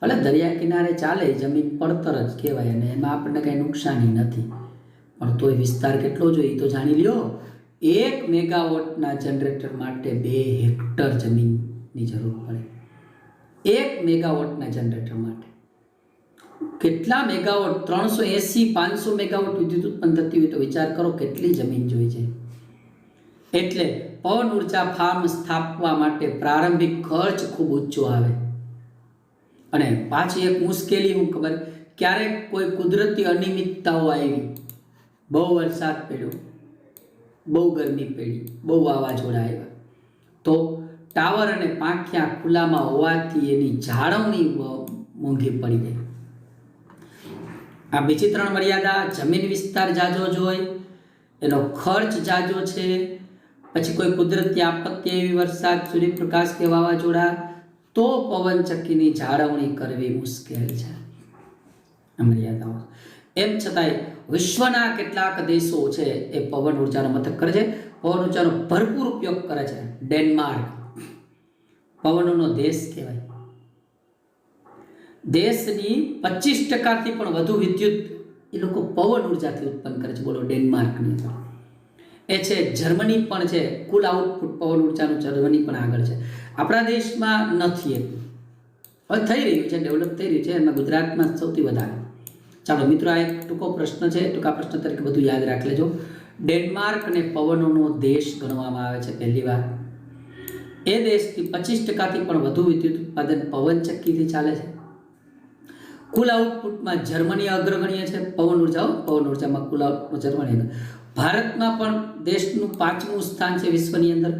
ભલે દરિયા કિનારે ચાલે, જમીન પડતર જ કહેવાય અને એમાં આપણને કંઈ નુકસાની નથી, પણ તોય વિસ્તાર કેટલો જોઈએ તો જાણી લ્યો. 1 મેગાવોટના જનરેટર માટે 2 હેક્ટર જમીનની જરૂર પડે. 1 મેગાવોટના જનરેટર માટે કેટલા મેગાવોટ? 380-500 મેગાવોટ વિદ્યુત ઉત્પન્ન થતી હોય તો વિચાર કરો કેટલી જમીન જોઈએ છે. એટલે પવન ઉર્જા ફાર્મ સ્થાપવા માટે પ્રારંભિક ખર્ચ ખૂબ ઊંચો આવે. અને પાછી એક મુશ્કેલી હું ખબર, ક્યારેક કોઈ કુદરતી અનિયમિતતાઓ આવી, બહુ વરસાદ પડ્યો, બહુ ગરમી પડી, બહુ વાવાઝોડા આવ્યા, તો ટાવર અને પાંખિયા ખુલ્લામાં હોવાથી એની જાળવણી મોંઘી પડી જાય. આ બીજી 3 મર્યાદા. જમીન વિસ્તાર જાજો જોઈએ, એનો ખર્ચ જાજો છે, પછી કોઈ કુદરતી આપત્તિ એવી, વરસાદ, સૂર્યપ્રકાશ કે વાવાઝોડા, તો પવનચક્કીની જાળવણી કરવી મુશ્કેલ છે. આ મર્યાદાઓ. એમ છતાંય વિશ્વના કેટલાક દેશો છે એ પવન ઉર્જાનો મથક કરે છે, પવન ઉર્જાનો ભરપૂર ઉપયોગ કરે છે. ડેનમાર્ક પવનનો દેશ કહેવાય. દેશની 25%થી પણ વધુ વિદ્યુત એ લોકો પવન ઉર્જાથી ઉત્પન્ન કરે છે. બોલો, ડેનમાર્કની અંદર એ છે. જર્મની પણ છે, કુલ આઉટપુટ પવન ઉર્જાનું જર્મની પણ આગળ છે. આપણા દેશમાં નથી એટલું, હવે થઈ રહ્યું છે, ડેવલપ થઈ રહ્યું છે. એમાં ગુજરાતમાં સૌથી વધારે. ચાલો મિત્રો, આ એક ટૂંકો પ્રશ્ન છે, ટૂંકા પ્રશ્ન તરીકે બધું યાદ રાખી લેજો. ડેનમાર્કને પવનોનો દેશ ગણવામાં આવે છે. પહેલી વાર એ દેશથી 25%થી પણ વધુ વિદ્યુત ઉત્પાદન પવન ચક્કીથી ચાલે છે. કુલ આઉટપુટમાં જર્મની અગ્રગણ્ય છે. પવન ઉર્જામાં કુલ આઉટપુટ જર્મની. ભારતમાં પણ દેશનું 5મું સ્થાન છે વિશ્વની અંદર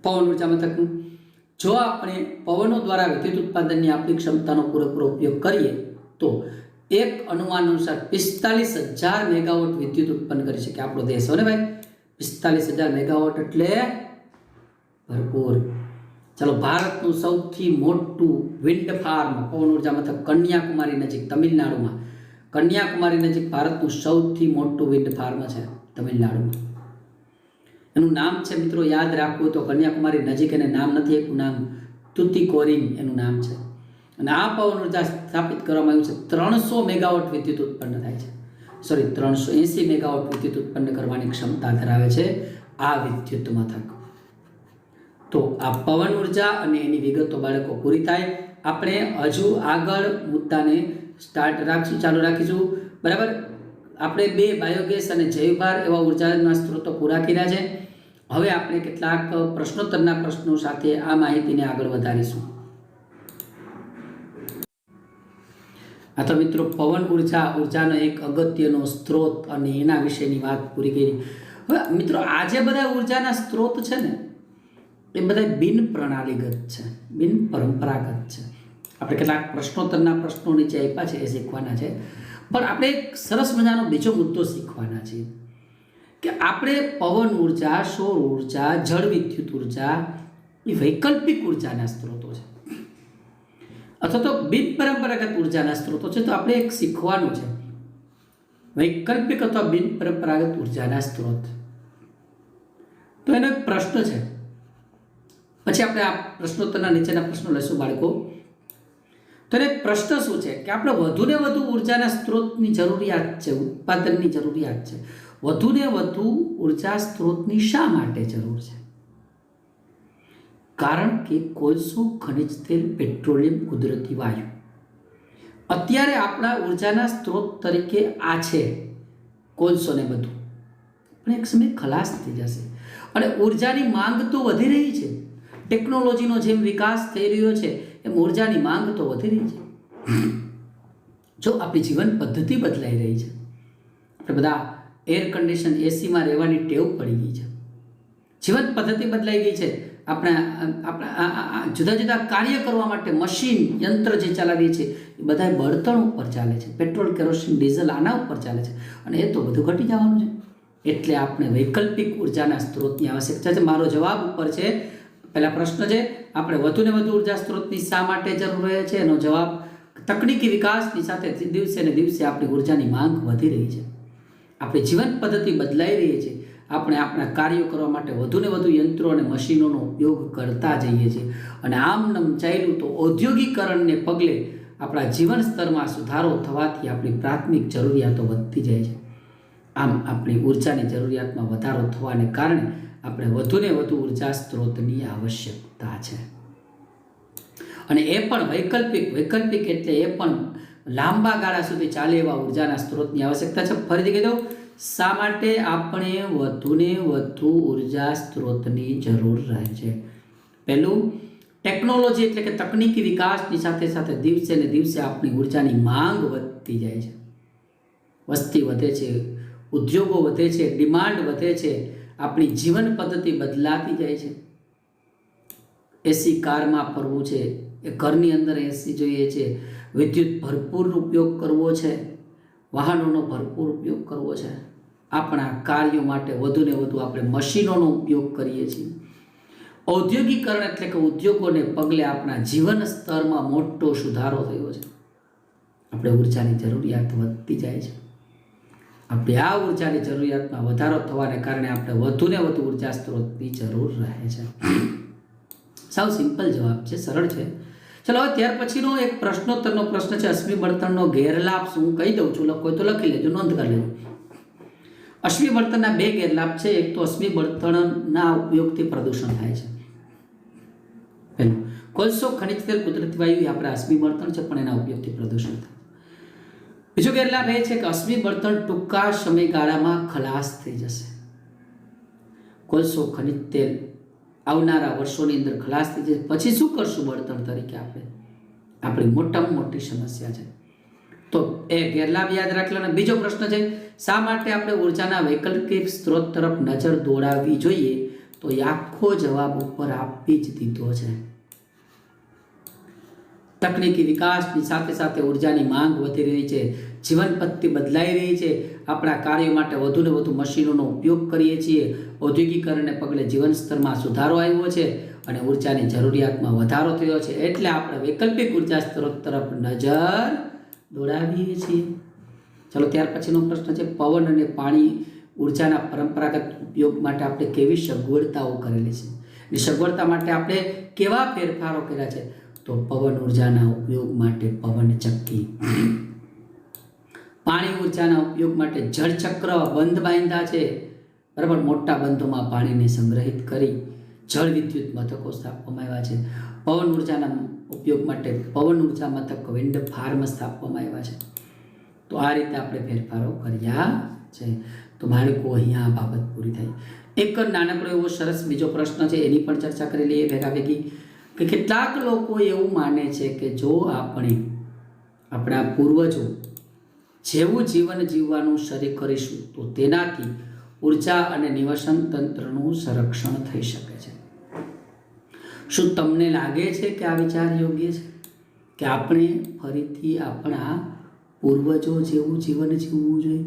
પવન ઉર્જા મથકનું. જો આપણે પવનો દ્વારા વિદ્યુત ઉત્પાદનની આપણી ક્ષમતાનો પૂરેપૂરો ઉપયોગ કરીએ તો એક અનુમાન અનુસાર 45,000 મેગાવોટ વિદ્યુત ઉત્પન્ન કરી શકે આપણો દેશ. હો ને ભાઈ, 45,000 મેગાવોટ એટલે ભરપૂર. ચાલો, ભારતનું સૌથી મોટું વિન્ડ ફાર્મ પવન ઉર્જા મથક કન્યાકુમારી નજીક તમિલનાડુમાં. કન્યાકુમારી નજીક ભારતનું સૌથી મોટું વિન્ડ ફાર્મ છે તમિલનાડુમાં. એનું નામ છે મિત્રો, યાદ રાખવું તો કન્યાકુમારી નજીક એને નામ નથી આપ્યું, નામ તુતિકોરિન એનું નામ છે. અને આ પવન ઉર્જા સ્થાપિત કરવામાં આવ્યું છે. 300 મેગાવોટ વિદ્યુત ઉત્પન્ન થાય છે. 380 મેગાવોટ વિદ્યુત ઉત્પન્ન કરવાની ક્ષમતા ધરાવે છે આ વિદ્યુત મથક. તો આ પવન ઉર્જા અને એની વિગતો બાળકો પૂરી થાય. આપણે હજુ આગળ મુદ્દાને ચાલુ રાખીશું. બરાબર, આપણે 2 બાયોગેસ અને જૈવભાર એવા ઉર્જાના સ્ત્રોતો પૂરા કર્યા છે. હવે આપણે કેટલાક પ્રશ્નોત્તરના પ્રશ્નો સાથે આ માહિતીને આગળ વધારીશું. આ તો મિત્રો પવન ઉર્જાનો એક અગત્યનો સ્ત્રોત અને એના વિશેની વાત પૂરી કરી. હવે મિત્રો, આ જે બધા ઉર્જાના સ્ત્રોત છે ને, એ બધા બિન પ્રણાલીગત છે, બિન પરંપરાગત છે. આપણે કેટલાક પ્રશ્નોત્તરના પ્રશ્નો નીચે આપ્યા છે, એ શીખવાના છે. પણ આપણે એક સરસ મજાનો બીજો મુદ્દો શીખવાના છીએ કે આપણે પવન ઉર્જા, સૌર ઉર્જા, જળ વિદ્યુત ઉર્જા એ વૈકલ્પિક ઉર્જાના સ્ત્રોતો છે અથવા તો બિન પરંપરાગત ઉર્જાના સ્ત્રોતો છે. તો આપણે એક શીખવાનું છે વૈકલ્પિક અથવા બિન પરંપરાગત ઉર્જાના સ્ત્રોત. તો એનો એક પ્રશ્ન છે, પછી આપણે આ પ્રશ્નોત્તરના નીચેના પ્રશ્નો લઈશું બાળકો. તો એક પ્રશ્ન શું છે કે આપણે વધુને વધુ ઉર્જાના સ્ત્રોતની જરૂરિયાત છે, ઉત્પાદનની જરૂરિયાત છે. વધુને વધુ ઉર્જા સ્ત્રોતની શા માટે જરૂર છે? કારણ કે કોલસો, ખનિજ તેલ, પેટ્રોલિયમ, કુદરતી વાયુ અત્યારે આપણા ઉર્જાના સ્ત્રોત તરીકે આ છે. કોલસો ને બધું પણ એક સમય ખલાસ થઈ જશે અને ઉર્જાની માંગ તો વધી રહી છે. ટેકનોલોજીનો જેમ વિકાસ થઈ રહ્યો છે એમ ઉર્જાની માંગ તો વધી રહી છે. જો આપણી જીવન પદ્ધતિ બદલાઈ રહી છે, આપણે બધા એર કન્ડિશન એસીમાં રહેવાની ટેવ પડી ગઈ છે. જીવન પદ્ધતિ બદલાઈ ગઈ છે. આપણા જુદા જુદા કાર્ય કરવા માટે મશીન, યંત્ર જે ચલાવીએ છીએ એ બધા બળતણ ઉપર ચાલે છે. પેટ્રોલ, કેરોસીન, ડીઝલ આના ઉપર ચાલે છે અને એ તો બધું ઘટી જવાનું છે. એટલે આપણે વૈકલ્પિક ઉર્જાના સ્ત્રોતની આવશ્યકતા છે. મારો જવાબ ઉપર છે. પહેલા પ્રશ્ન છે આપણે વધુને વધુ ઉર્જા સ્ત્રોતની શા માટે જરૂર રહે છે? એનો જવાબ તકનીકી વિકાસની સાથે દિવસે ને દિવસે આપણી ઉર્જાની માંગ વધી રહી છે. આપણી જીવન પદ્ધતિ બદલાઈ રહી છે. આપણે આપણા કાર્યો કરવા માટે વધુને વધુ યંત્રો અને મશીનોનો ઉપયોગ કરતા જઈએ છીએ અને આમ ચાલ્યું તો ઔદ્યોગિકરણને પગલે આપણા જીવન સ્તરમાં સુધારો થવાથી આપણી પ્રાથમિક જરૂરિયાતો વધતી જાય છે. આમ આપણી ઉર્જાની જરૂરિયાતમાં વધારો થવાને કારણે આપણે વધુને વધુ ઉર્જા સ્ત્રોતની આવશ્યકતા છે અને એ પણ વૈકલ્પિક એટલે એ પણ લાંબા ગાળા સુધી ચાલે એવા ઉર્જાના સ્ત્રોતની આવશ્યકતા છે. ફરીથી કહી દઉં, શા માટે આપણે વધુને વધુ ઉર્જા સ્ત્રોતની જરૂર રહે છે? પહેલું, ટેકનોલોજી એટલે કે તકનીકી વિકાસની સાથે સાથે દિવસે ને દિવસે આપણી ઉર્જાની માંગ વધતી જાય છે. વસ્તી વધે છે, ઉદ્યોગો વધે છે, ડિમાન્ડ વધે છે, આપણી જીવન પદ્ધતિ બદલાતી જાય છે. એસી કારમાં ફરવું છે, એ ઘરની અંદર એસી જોઈએ છે, વિદ્યુત ભરપૂર ઉપયોગ કરવો છે, વાહનોનો ભરપૂર ઉપયોગ કરવો છે. આપણા કાર્યો માટે વધુને વધુ આપણે મશીનોનો ઉપયોગ કરીએ છીએ. ઔદ્યોગિકરણ એટલે કે ઉદ્યોગોને પગલે આપણા જીવન સ્તરમાં મોટો સુધારો થયો છે. આપણે ઉર્જાની જરૂરિયાત વધતી જાય છે. આપણે આ ઉર્જાની જરૂરિયાતમાં વધારો થવાને કારણે આપણે વધુને વધુ ઉર્જા સ્ત્રોતની જરૂર રહે છે. સાવ સિમ્પલ જવાબ છે, સરળ છે. ચલો હવે ત્યાર પછીનો એક પ્રશ્નોત્તરનો પ્રશ્ન છે, અશ્મિ બળતણનો ગેરલાભ શું? હું કહી દઉં છું, લખો તો લખી લેજો, નોંધ કરી લેજો. અશ્મિ બળતણના 2 ગેરલાભ છે. એક તો અશ્મિ બળતણના ઉપયોગથી પ્રદૂષણ થાય છે. પહેલું, કોલસો, ખનિજ તેલ, કુદરતી વાયુ એ આપણા અશ્મિ બળતણ છે, પણ એના ઉપયોગથી પ્રદૂષણ થાય. બીજો ગેરલાભ એ છે કે અશ્મિ બળતણ ટૂંકા સમયગાળામાં ખલાસ થઈ જશે. કોલસો, ખનિજ તેલ આવનારા વર્ષોની અંદર ખલાસ થઈ જશે. પછી શું કરશું બળતણ તરીકે? આપણી મોટામાં મોટી સમસ્યા છે. તો એ ગેરલાભ યાદ રાખજો. અને બીજો પ્રશ્ન છે, શા માટે આપણે ઉર્જાના વૈકલ્પિક સ્ત્રોત તરફ નજર દોડાવવી જોઈએ? તો એ આખો જવાબ ઉપર આપી જ દીધો છે. તકનીકી વિકાસની સાથે સાથે ઉર્જાની માંગ વધી રહી છે, જીવન પદ્ધતિ બદલાઈ રહી છે, આપણા કાર્યો માટે વધુને વધુ મશીનોનો ઉપયોગ કરીએ છીએ, ઔદ્યોગિકરણને પગલે જીવન સ્તરમાં સુધારો આવ્યો છે અને ઉર્જાની જરૂરિયાતમાં વધારો થયો છે. એટલે આપણે વૈકલ્પિક ઉર્જા સ્ત્રોત તરફ નજર દોડાવીએ છીએ. ચલો ત્યાર પછીનો પ્રશ્ન છે, પવન અને પાણી ઉર્જાના પરંપરાગત ઉપયોગ માટે આપણે કેવી સગવડતાઓ કરેલી છે? એ સગવડતા માટે આપણે કેવા ફેરફારો કર્યા છે? તો પવન ઉર્જાના ઉપયોગ માટે પવન ચક્કી, પાણી ઉર્જાના ઉપયોગ માટે જળચક્ર બંધ બાંધ્યા છે, બરાબર. મોટા બંધોમાં પાણીને સંગ્રહિત કરી જળ વિદ્યુત મથકો સ્થાપવામાં આવ્યા છે. પવન ઉર્જાના ઉપયોગ માટે પવન ઉર્જા મથક, વિન્ડ ફાર્મ સ્થાપવામાં આવ્યા છે. તો આ રીતે આપણે ફેરફારો કર્યા છે. તો બાળકો અહીંયા આ બાબત પૂરી થઈ. એક નાનકડો એવો સરસ બીજો પ્રશ્ન છે, એની પણ ચર્ચા કરી લઈએ ભેગા ભેગી. કે કેટલાક લોકો એવું માને છે કે જો આપણે આપણા પૂર્વજો જેવું જીવન જીવવાનું શરૂ કરીશું તો તેનાથી ઉર્જા અને નિવસન તંત્રનું સંરક્ષણ થઈ શકે છે. શું તમને લાગે છે કે આ વિચાર યોગ્ય છે કે આપણે ફરીથી આપણા પૂર્વજો જેવું જીવન જીવવું જોઈએ,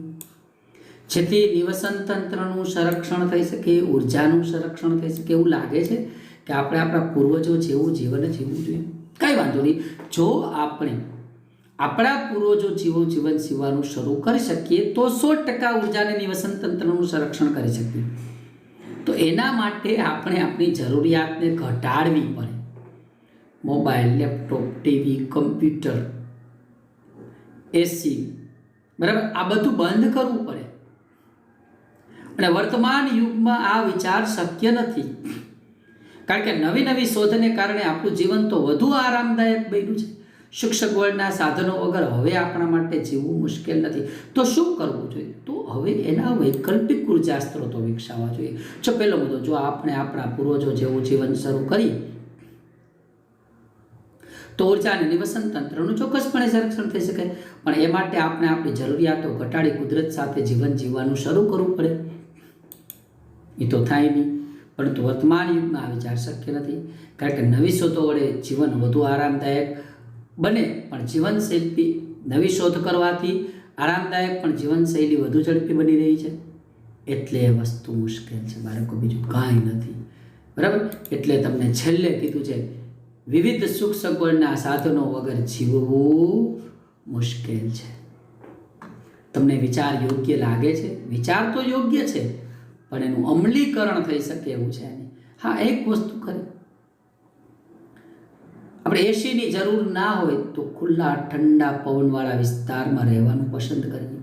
જેથી નિવસન તંત્રનું સંરક્ષણ થઈ શકે, ઉર્જાનું સંરક્ષણ થઈ શકે? એવું લાગે છે કે આપણે આપણા પૂર્વજો જેવું જીવન જીવવું જોઈએ? કંઈ વાંધો નહીં. જો આપણે આપણા પૂર્વજો જેવું જીવન જીવવાનું શરૂ કરી શકીએ તો 100% ઉર્જાને નિવસન તંત્રનું સંરક્ષણ કરી શકીએ. તો એના માટે આપણે આપણી જરૂરિયાતને ઘટાડવી પડે. મોબાઈલ, લેપટોપ, ટીવી, કમ્પ્યુટર, એસી, બરાબર, આ બધું બંધ કરવું પડે. અને વર્તમાન યુગમાં આ વિચાર શક્ય નથી, કારણ કે નવી નવી શોધને કારણે આપણું જીવન તો વધુ આરામદાયક બન્યું છે. સુખ સગવડના સાધનો વગર હવે આપણા માટે જીવવું મુશ્કેલ નથી. તો શું કરવું જોઈએ? તો હવે એના વૈકલ્પિક ઉર્જા સ્ત્રોતો વિકસાવવા જોઈએ. જો પહેલો મુદ્દો, જો આપણે આપણા પૂર્વજો જેવું જીવન શરૂ કરીએ તો ઉર્જા અને નિવસન તંત્રનું ચોક્કસપણે સંરક્ષણ થઈ શકે. પણ એ માટે આપણે આપણી જરૂરિયાતો ઘટાડી કુદરત સાથે જીવન જીવવાનું શરૂ કરવું પડે. એ તો થાય નહીં. પરંતુ વર્તમાન યુગમાં આ વિચાર શક્ય નથી, કારણ કે નવી શોધો વડે જીવન વધુ આરામદાયક બને, પણ જીવનશૈલી નવી શોધ કરવાથી આરામદાયક પણ જીવનશૈલી વધુ ઝડપી બની રહી છે. એટલે એ વસ્તુ મુશ્કેલ છે બાળકો, બીજું કાંઈ નથી, બરાબર. એટલે તમને છેલ્લે કીધું છે, વિવિધ સુખ સગવડના સાધનો વગર જીવવું મુશ્કેલ છે. તમને વિચાર યોગ્ય લાગે છે? વિચાર તો યોગ્ય છે, પણ એનું અમલીકરણ થઈ શકે એવું છે નહીં. હા, એક વસ્તુ કરી, આપણે એસીની જરૂર ના હોય તો ખુલ્લા ઠંડા પવનવાળા વિસ્તારમાં રહેવાનું પસંદ કરીએ,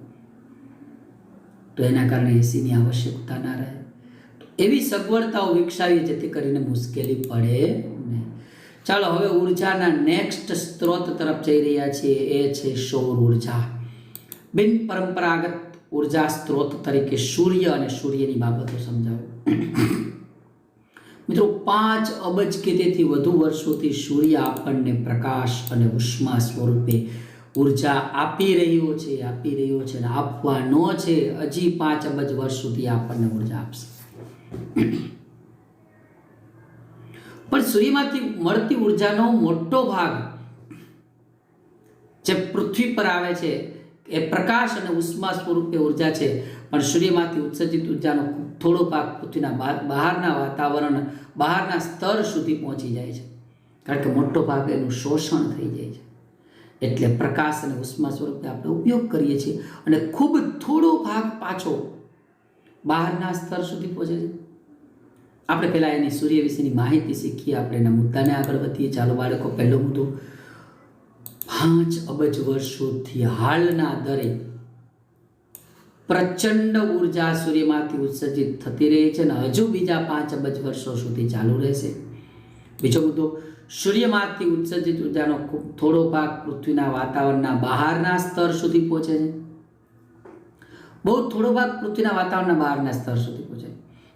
તો એના કારણે એસીની આવશ્યકતા ના રહે. તો એવી સગવડતાઓ વિકસાવીએ જેથી કરીને મુશ્કેલી પડે નહીં. ચાલો હવે ઉર્જાના નેક્સ્ટ સ્ત્રોત તરફ જઈ રહ્યા છીએ, એ છે સૌર ઉર્જા. બિન પરંપરાગત ઉર્જા સ્ત્રોત તરીકે સૂર્ય અને સૂર્યની બાબતો સમજાવો. મિત્રો, 5 અબજ કે તેથી વધુ વર્ષોથી સૂર્ય આપણને પ્રકાશ અને ઉષ્મા સ્વરૂપે ઉર્જા આપી રહ્યો છે અને આપવાનો છે. હજી 5 અબજ વર્ષ સુધી આપણને ઉર્જા આપશે. પણ સૂર્યમાંથી મળતી ઉર્જાનો મોટો ભાગ જે પૃથ્વી પર આવે છે એ પ્રકાશ અને ઉષ્મા સ્વરૂપે ઉર્જા છે, પણ સૂર્યમાંથી ઉત્સર્જિત ઉર્જાનો થોડો ભાગ પૃથ્વીના બહારના વાતાવરણ, બહારના સ્તર સુધી પહોંચી જાય છે, કારણ કે મોટો ભાગ એનું શોષણ થઈ જાય છે. એટલે પ્રકાશ અને ઉષ્મા સ્વરૂપે આપણે ઉપયોગ કરીએ છીએ અને ખૂબ થોડો ભાગ પાછો બહારના સ્તર સુધી પહોંચે છે. આપણે પહેલાં એની સૂર્ય વિશેની માહિતી શીખીએ, આપણે એના મુદ્દાને આગળ વધીએ. ચાલો બાળકો, પહેલો મુદ્દો, 5 અબજ વર્ષોથી હાલના દરે પ્રચંડ ઉર્જા સૂર્યમાંથી ઉત્સર્જિત થતી રહી છે અને હજુ બીજા 5 અબજ વર્ષો સુધી ચાલુ રહેશે. બીજો મુદ્દો, સૂર્યમાંથી ઉત્સર્જિત ઉર્જાનો ખૂબ થોડો ભાગ પૃથ્વીના વાતાવરણના બહારના સ્તર સુધી પહોંચે છે. બહુ થોડો ભાગ પૃથ્વીના વાતાવરણના બહારના સ્તર સુધી પહોંચે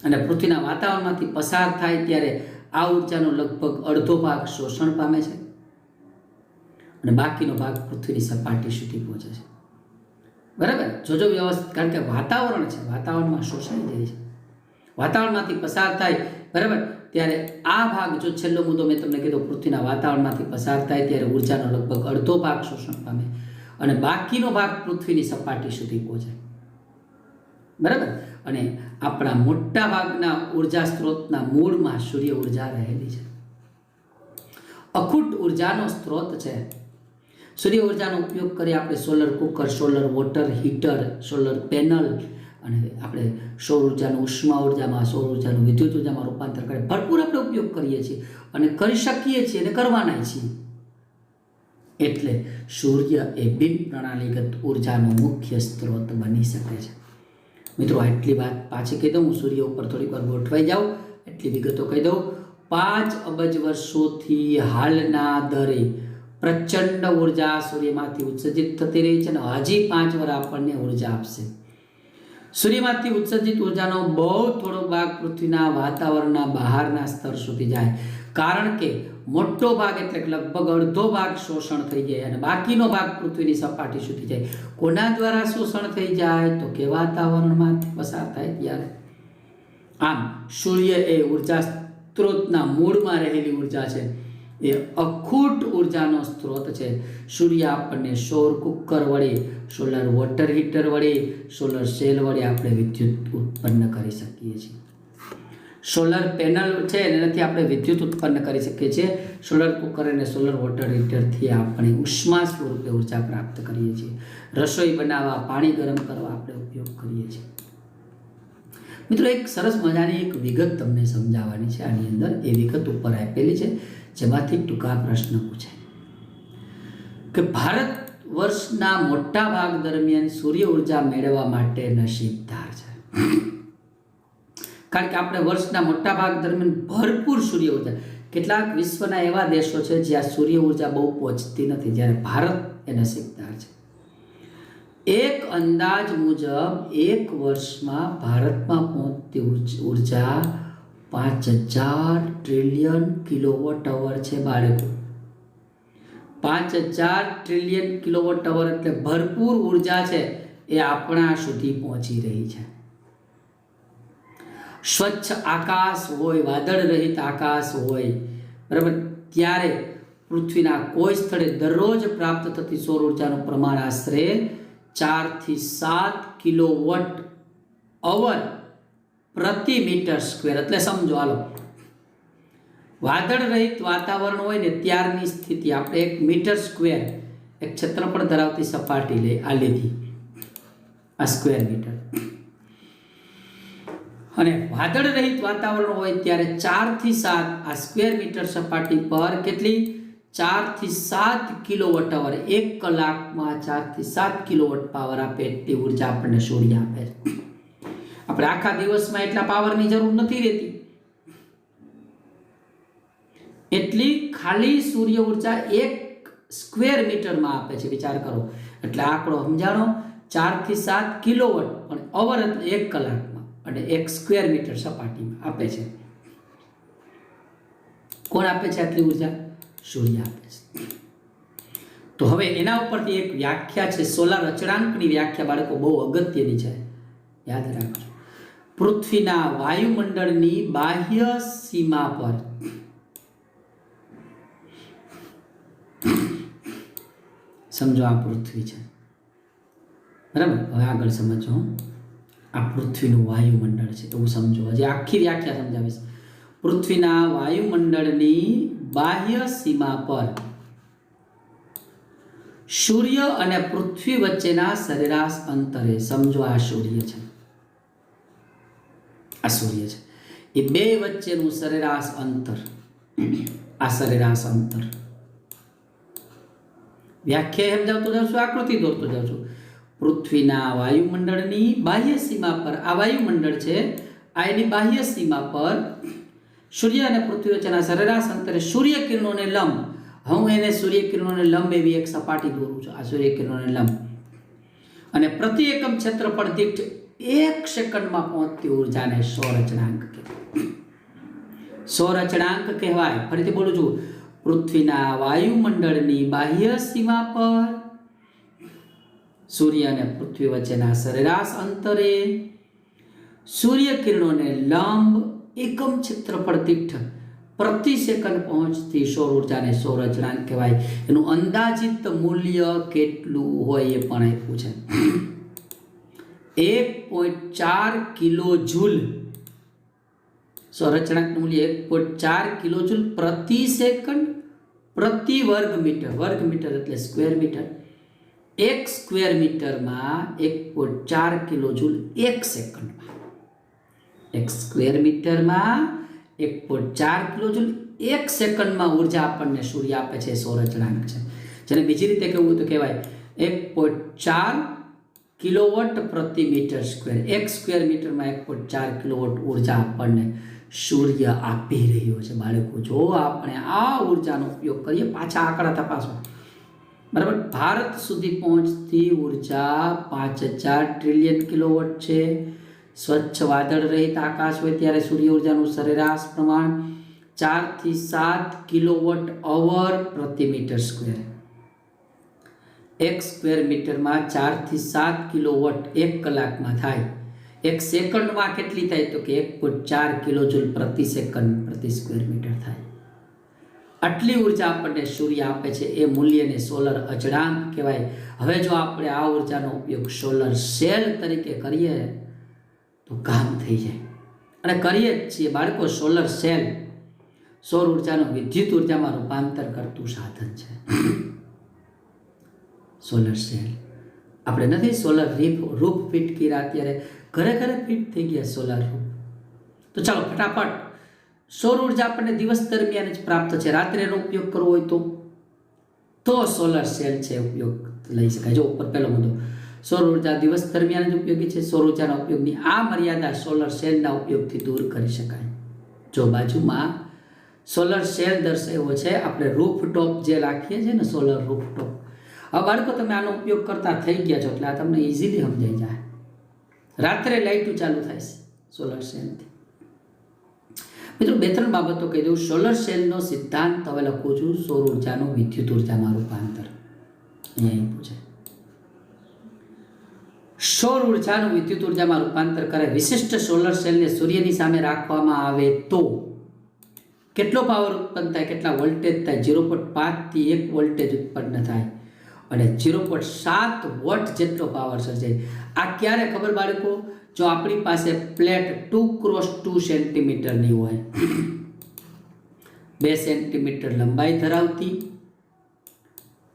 અને પૃથ્વીના વાતાવરણમાંથી પસાર થાય ત્યારે આ ઉર્જાનો લગભગ અડધો ભાગ શોષણ પામે છે અને બાકીનો ભાગ પૃથ્વીની સપાટી સુધી પહોંચે છે. બરાબર, જોજો વ્યવસ્થિત, કારણ કે વાતાવરણ છે, વાતાવરણમાં શોષાઈ જાય છે, વાતાવરણમાંથી પસાર થાય. બરાબર, ત્યારે આ ભાગ, જો છેલ્લો મુદ્દો મેં તમને કીધો, પૃથ્વીના વાતાવરણમાંથી પસાર થાય ત્યારે ઉર્જાનો લગભગ અડધો ભાગ શોષણ પામે અને બાકીનો ભાગ પૃથ્વીની સપાટી સુધી પહોંચે. બરાબર, અને આપણા મોટા ભાગના ઉર્જા સ્ત્રોતના મૂળમાં સૂર્ય ઉર્જા રહેલી છે. અખૂટ ઉર્જાનો સ્ત્રોત છે. સૂર્ય ઉર્જાનો ઉપયોગ કરી આપણે solar cooker, solar water heater, solar panel અને આપણે સૌર ઉર્જાનું ઉષ્મા ઉર્જામાં, સૌર ઉર્જાનું વિદ્યુત ઉર્જામાં રૂપાંતર કરી ભરપૂર આપણે ઉપયોગ કરીએ છીએ અને કરી શકીએ છીએ અને કરવાના છીએ. એટલે સૂર્ય એ બિન પ્રણાલીગત ઉર્જાનો મુખ્ય સ્ત્રોત બની શકે છે. મિત્રો, આટલી વાત પાછી કહી દઉં, હું સૂર્ય ઉપર થોડીક વાર ગોઠવાઈ જાઉં, એટલી વિગતો કહી દઉં. 5 અબજ વર્ષોથી હાલના દરે પ્રચંડ ઉર્જા સૂર્યમાંથી ઉત્સર્જિત થતી રહી છે અને હજી 5 વાર આપણને ઉર્જા આપશે. સૂર્યમાંથી ઉત્સર્જિત ઉર્જાનો બહુ થોડો ભાગ પૃથ્વીના વાતાવરણના બહારના સ્તર સુધી જાય, કારણ કે મોટો ભાગ એટલે લગભગ અડધો ભાગ શોષણ થઈ જાય અને બાકીનો ભાગ પૃથ્વીની સપાટી સુધી જાય. કોના દ્વારા શોષણ થઈ જાય? તો કે વાતાવરણમાંથી પસાર થાય ત્યારે. આમ સૂર્ય એ ઉર્જા સ્ત્રોતના મૂળમાં રહેલી ઉર્જા છે, એ અખૂટ ઉર્જાનો સ્ત્રોત છે. સૂર્ય આપણને સૌર કુકર વડે, સોલર વોટર હીટર વડે, સોલર સેલ વડે આપણે વિદ્યુત ઉત્પન્ન કરી શકીએ છીએ. સોલર પેનલ છે એનાથી આપણે વિદ્યુત ઉત્પન્ન કરી શકીએ છીએ. સોલર કુકર અને સોલર વોટર હીટરથી આપણે ઉષ્મા સ્વરૂપે ઉર્જા પ્રાપ્ત કરીએ છીએ. રસોઈ બનાવવા, પાણી ગરમ કરવા આપણે ઉપયોગ કરીએ છીએ. મિત્રો, એક સરસ મજાની એક વિગત તમને સમજાવવાની છે આની અંદર. એ વિગત ઉપર આપેલી છે, જેમાંથી ટૂંકા પ્રશ્ન પૂછાય કે ભારત વર્ષના મોટા ભાગ દરમિયાન સૂર્ય ઉર્જા મેળવવા માટે નસીબદાર છે. કારણ કે આપણે વર્ષના મોટા ભાગ દરમિયાન ભરપૂર સૂર્ય ઉર્જા, કેટલાક વિશ્વના એવા દેશો છે જ્યાં સૂર્ય ઉર્જા બહુ પહોંચતી નથી, જ્યારે ભારત એ નસીબદાર છે. એક અંદાજ મુજબ એક વર્ષમાં ભારતમાં પહોંચતી ઉર્જા 5000 ટ્રિલિયન કિલોવોટ અવર છે બાળકો. 5000 ટ્રિલિયન કિલોવોટ અવર એટલે ભરપૂર ઉર્જા છે એ આપણા સુધી પહોંચી રહી છે. સ્વચ્છ આકાશ હોય, વાદળ રહિત આકાશ હોય, બરાબર, ત્યારે પૃથ્વીના કોઈ સ્થળે દરરોજ પ્રાપ્ત થતી સૌર ઉર્જાનું પ્રમાણ આશરે 4 થી 7 કિલોવોટ અવર પ્રતિ મીટર સ્ક્વેર. એટલે સમજો, હાલો, વાદળ રહિત વાતાવરણ હોય ને ત્યારની સ્થિતિ, આપણે 1 મીટર સ્ક્વેર, એક ક્ષેત્રફળ ધરાવતી સપાટી લઈ આ લીધી, આ સ્ક્વેર મીટર, અને વાદળ રહિત વાતાવરણ હોય ત્યારે 4 થી 7 આ સ્ક્વેર મીટર સપાટી પર કેટલી? 4 થી 7 કિલોવોટ અવર, 1 કલાકમાં 4 થી 7 કિલોવોટ પાવર આપે એટલી ઉર્જા આપણને સૂર્ય આપે છે. આપણે આખા દિવસમાં એટલા પાવરની જરૂર નથી રહેતી, એટલી ખાલી સૂર્ય ઉર્જા 1 સ્ક્વેર મીટરમાં આપે છે. વિચાર કરો, એટલે આંકડો સમજાણો. 4 થી 7 કિલોવોટ પણ અવર એટલે 1 કલાકમાં અને 1 સ્ક્વેર મીટર સપાટીમાં આપે છે. કોણ આપે છે આટલી ઉર્જા? સૂર્ય આપે છે. તો હવે એના ઉપરથી એક વ્યાખ્યા છે, સોલાર અચળાંકની વ્યાખ્યા બાળકો બહુ અગત્યની છે, યાદ રાખજો. પૃથ્વીના વાયુમંડળની બાહ્ય સીમા પર સમજો આ પૃથ્વી છે, બરાબર. હવે આગળ સમજો, આ પૃથ્વીનું વાયુમંડળ છે એવું સમજો. હજી આખી વ્યાખ્યા સમજાવીશ. પૃથ્વીના વાયુમંડળની બાહ્ય સીમા પર સૂર્ય અને પૃથ્વી વચ્ચેના સરેરાશ અંતરે, સમજો આ સૂર્ય છે, આ સૂર્ય છે, એ બે વચ્ચેનું સરેરાશ અંતર, આ સરેરાશ અંતર વ્યાખ્યા સમજાવતો જાઉં છું, આકૃતિ દોરતો જાઉં છું. પૃથ્વીના વાયુમંડળની બાહ્ય સીમા પર આ વાયુમંડળ છે, આ એની બાહ્ય સીમા પર સૂર્ય અને પૃથ્વી વચ્ચેના સરેરાશ અંતરે સૂર્યકિરણોને લંબ, હું એને સૂર્યકિરણોને લંબ એવી એક સપાટી દોરું છું, આ સૂર્યકિરણોને લંબ, અને પ્રતિ એકમ ક્ષેત્રફળ દીઠ 1 સેકન્ડમાં પહોંચતી ઉર્જાને સૌર અચળાંક કહેવાય. સૌર અચળાંક કહેવાય. ફરીથી બોલું છું, પૃથ્વીના વાયુમંડળની બાહ્ય સીમા પર સૂર્ય અને પૃથ્વી વચ્ચેના સરેરાશ અંતરે સૂર્યકિરણોને લંબ એકમ ક્ષેત્રફળ દીઠ પ્રતિ સેકન્ડ પહોંચતી સૌર ઉર્જાને સૌર અચળાંક કહેવાય. એનું અંદાજિત મૂલ્ય કેટલું હોય એ પણ આપ્યું છે. 1.4 કિલો જૂલ. સૌર અચળાંકનું મૂલ્ય 1.4 કિલો જૂલ પ્રતિ સેકન્ડ પ્રતિ વર્ગ મીટર. વર્ગ મીટર એટલે સ્ક્વેર મીટર. 1 સ્ક્વેર મીટરમાં 1.4 કિલો જૂલ 1 સેકન્ડમાં. 1 સ્ક્વેર મીટરમાં 1.4 કિલો જૂલ 1 સેકન્ડમાં ઉર્જા આપણને સૂર્ય આપે છે, સૌર અચળાંક છે. જેને બીજી રીતે કહેવું તો કહેવાય 1.4 કિલોવોટ પ્રતિ મીટર સ્ક્વેર. 1 સ્ક્વેર મીટરમાં 1.4 કિલોવોટ ઉર્જા આપણને સૂર્ય આપી રહ્યો છે. બાળકો, જો આપણે આ ઉર્જાનો ઉપયોગ કરીએ, પાછા આંકડા તપાસો, બરાબર, ભારત સુધી પહોંચતી ઉર્જા 5000 ટ્રિલિયન કિલોવોટ છે. સ્વચ્છ વાદળ રહિત આકાશ હોય ત્યારે સૂર્ય ઉર્જાનું સરેરાશ પ્રમાણ 4 થી 7 કિલોવોટ અવર પ્રતિ મીટર સ્ક્વેર. 1 સ્ક્વેર મીટરમાં 4 થી 7 કિલોવોટ 1 કલાકમાં થાય. 1 સેકન્ડમાં કેટલી થાય તો કે 1.4 કિલો જૂલ પ્રતિ સેકન્ડ પ્રતિ સ્ક્વેર મીટર થાય. આટલી ઉર્જા આપણને સૂર્ય આપે છે. એ મૂલ્યને સોલર અચળાંક કહેવાય. હવે જો આપણે આ ઉર્જાનો ઉપયોગ સોલર સેલ તરીકે કરીએ તો કામ થઈ જાય, અને કરીએ જ છીએ બાળકો. સોલર સેલ સૌર ઉર્જાનું વિદ્યુત ઉર્જામાં રૂપાંતર કરતું સાધન છે. સોલર સેલ આપણે નથી સોલર રૂફ ફિટ કર્યા, અત્યારે ઘરે ઘરે ફિટ થઈ ગયા સોલર રૂફ. તો ચાલો ફટાફટ, સૌર ઉર્જા આપણને દિવસ દરમિયાન જ પ્રાપ્ત છે. રાત્રે એનો ઉપયોગ કરવો હોય તો સોલર સેલ છે ઉપયોગ લઈ શકાય. જો ઉપર પહેલો મુદ્દો, સૌર ઉર્જા દિવસ દરમિયાન જ ઉપયોગી છે. સૌર ઉર્જાના ઉપયોગની આ મર્યાદા સોલર સેલના ઉપયોગથી દૂર કરી શકાય. જો બાજુમાં સોલર સેલ દર્શાવ્યો છે, આપણે રૂફટોપ જે રાખીએ છીએ ને, સોલર રૂફટોપ. હવે બાળકો, તમે આનો ઉપયોગ કરતા થઈ ગયા છો એટલે આ તમને ઇઝીલી સમજાઈ જાય. રાત્રે લાઇટું ચાલુ થાય છે સોલર સેલથી. મિત્રો, 2-3 બાબતો કહી દઉં. સોલર સેલનો સિદ્ધાંત હવે લખું છું, સૌર ઉર્જાનું વિદ્યુત ઉર્જામાં રૂપાંતર. અહીંયા આપ્યું છે. સૌર ઉર્જાનું વિદ્યુત ઉર્જામાં રૂપાંતર કરે. વિશિષ્ટ સોલર સેલને સૂર્યની સામે રાખવામાં આવે તો કેટલો પાવર ઉત્પન્ન થાય, કેટલા વોલ્ટેજ થાય? 0.5 થી 1 વોલ્ટેજ ઉત્પન્ન થાય અને 0.7 વોટ જેટલો પાવર સર્જાય. આ ક્યારે ખબર બાળકો? જો આપણી પાસે પ્લેટ 2x2 સેન્ટીમીટરની હોય, 2 સેન્ટીમીટર લંબાઈ ધરાવતી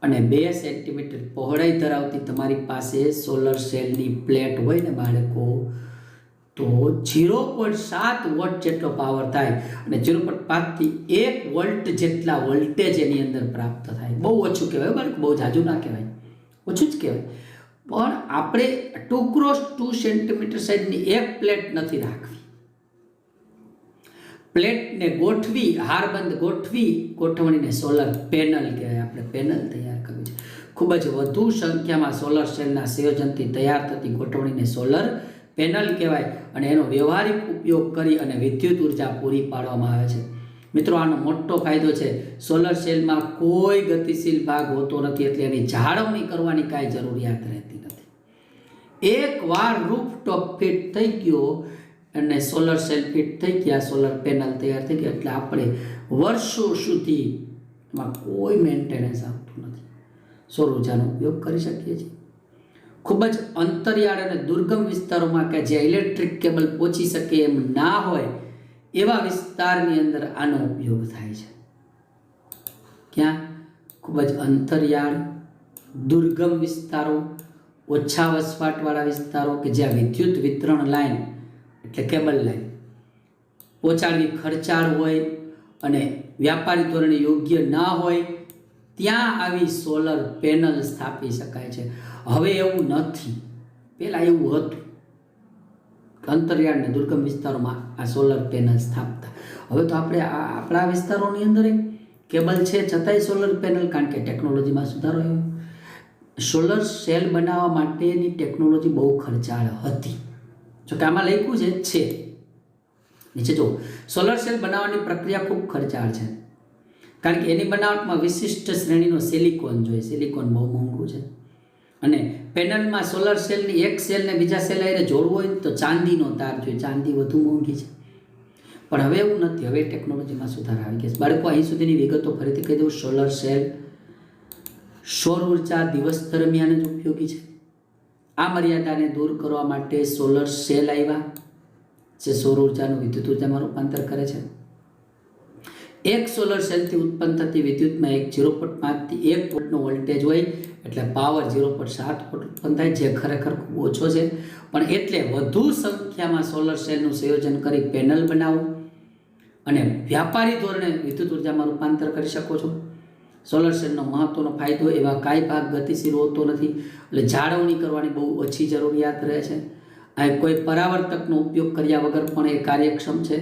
અને 2 સેન્ટીમીટર પહોળાઈ ધરાવતી તમારી પાસે સોલર સેલની પ્લેટ હોય ને બાળકો, તો 0.7 વોટ જેટલો પાવર થાય અને 0.5 થી 1 વોલ્ટ જેટલા વોલ્ટેજ એની અંદર પ્રાપ્ત થાય. બહુ ઓછું કહેવાય બાળકો, બહુ જાજુ ના કહેવાય, ઓછું જ કહેવાય. પણ આપણે 2x2 સેન્ટીમીટર સાઈઝની એક પ્લેટ નથી રાખવી. પ્લેટને ગોઠવી, હારબંધ ગોઠવણીને સોલર પેનલ કહેવાય. આપણે પેનલ તૈયાર કરવી છે. ખૂબ જ વધુ સંખ્યામાં સોલર સેલના સંયોજનથી તૈયાર થતી ગોઠવણીને સોલર પેનલ કહેવાય અને એનો વ્યવહારિક ઉપયોગ કરી અને વિદ્યુત ઉર્જા પૂરી પાડવામાં આવે છે. મિત્રો, આનો મોટો ફાયદો છે, સોલર સેલમાં કોઈ ગતિશીલ ભાગ હોતો નથી, એટલે એની જાળવણી કરવાની કાંઈ જરૂરિયાત રહેતી નથી. એકવાર રૂફટોપ ફિટ થઈ ગયો અને સોલર સેલ ફિટ થઈ ગયા, સોલર પેનલ તૈયાર થઈ ગયા, એટલે આપણે વર્ષો સુધી એમાં કોઈ મેન્ટેનન્સ આવતું નથી. સૌર ઉર્જાનો ઉપયોગ કરી શકીએ છીએ. ખૂબ જ અંતરિયાળ અને દુર્ગમ વિસ્તારોમાં કે જ્યાં ઇલેક્ટ્રિક કેબલ પહોંચી શકે એમ ના હોય એવા વિસ્તારની અંદર આનો ઉપયોગ થાય છે. ક્યાં? ખૂબ જ અંતરિયાળ, દુર્ગમ વિસ્તારો, ઓછા વસવાટવાળા વિસ્તારો કે જ્યાં વિદ્યુત વિતરણ લાઈન એટલે કેબલ લાઈન પહોંચાડવી ખર્ચાળ હોય અને વ્યાપારી ધોરણે યોગ્ય ના હોય ત્યાં આવી સોલર પેનલ સ્થાપી શકાય છે. હવે એવું નથી. પહેલાં એવું હતું, અંતરિયાળ અને દુર્ગમ વિસ્તારોમાં આ સોલર પેનલ સ્થાપતા. હવે તો આપણે આપણા વિસ્તારોની અંદર કેબલ છે છતાંય સોલર પેનલ, કારણ કે ટેકનોલોજીમાં સુધારો આવ્યો. સોલર સેલ બનાવવા માટેની ટેકનોલોજી બહુ ખર્ચાળ હતી. જો કે આમાં લખ્યું છે નીચે જો, સોલર સેલ બનાવવાની પ્રક્રિયા ખૂબ ખર્ચાળ છે, કારણ કે એની બનાવટમાં વિશિષ્ટ શ્રેણીનો સિલિકોન જોઈએ. સિલિકોન બહુ મોંઘું છે. અને પેનલમાં સોલર સેલની એક સેલને બીજા સેલ હારે જોડવો હોય તો ચાંદીનો તાર જોઈએ. ચાંદી વધુ મોંઘી છે. પણ હવે એવું નથી. હવે ટેકનોલોજીમાં સુધાર આવી ગયા છે. બાળકો, અહીં સુધીની વિગતો ફરીથી કહી દઉં. સોલર સેલ સૌર ઉર્જા દિવસ દરમિયાન જ ઉપયોગી છે. આ મર્યાદાને દૂર કરવા માટે સોલર સેલ આવ્યા, જે સૌર ઉર્જાનું વિદ્યુત ઉર્જામાં રૂપાંતર કરે છે. એક સોલર સેલથી ઉત્પન્ન થતી વિદ્યુતમાં 0.5 થી 1 વોલ્ટનો વોલ્ટેજ હોય, એટલે પાવર 0.7 વોટ ઉત્પન્ન થાય, જે ખરેખર ખૂબ ઓછો છે. પણ એટલે વધુ સંખ્યામાં સોલર સેલનું સંયોજન કરી પેનલ બનાવો અને વ્યાપારી ધોરણે વિદ્યુત ઉર્જામાં રૂપાંતર કરી શકો છો. સોલર સેલનો મહત્વનો ફાયદો, એવા કાંઈ ભાગ ગતિશીલ હોતો નથી, એટલે જાળવણી કરવાની બહુ ઓછી જરૂરિયાત રહે છે. આ કોઈ પરાવર્તકનો ઉપયોગ કર્યા વગર પણ એ કાર્યક્ષમ છે.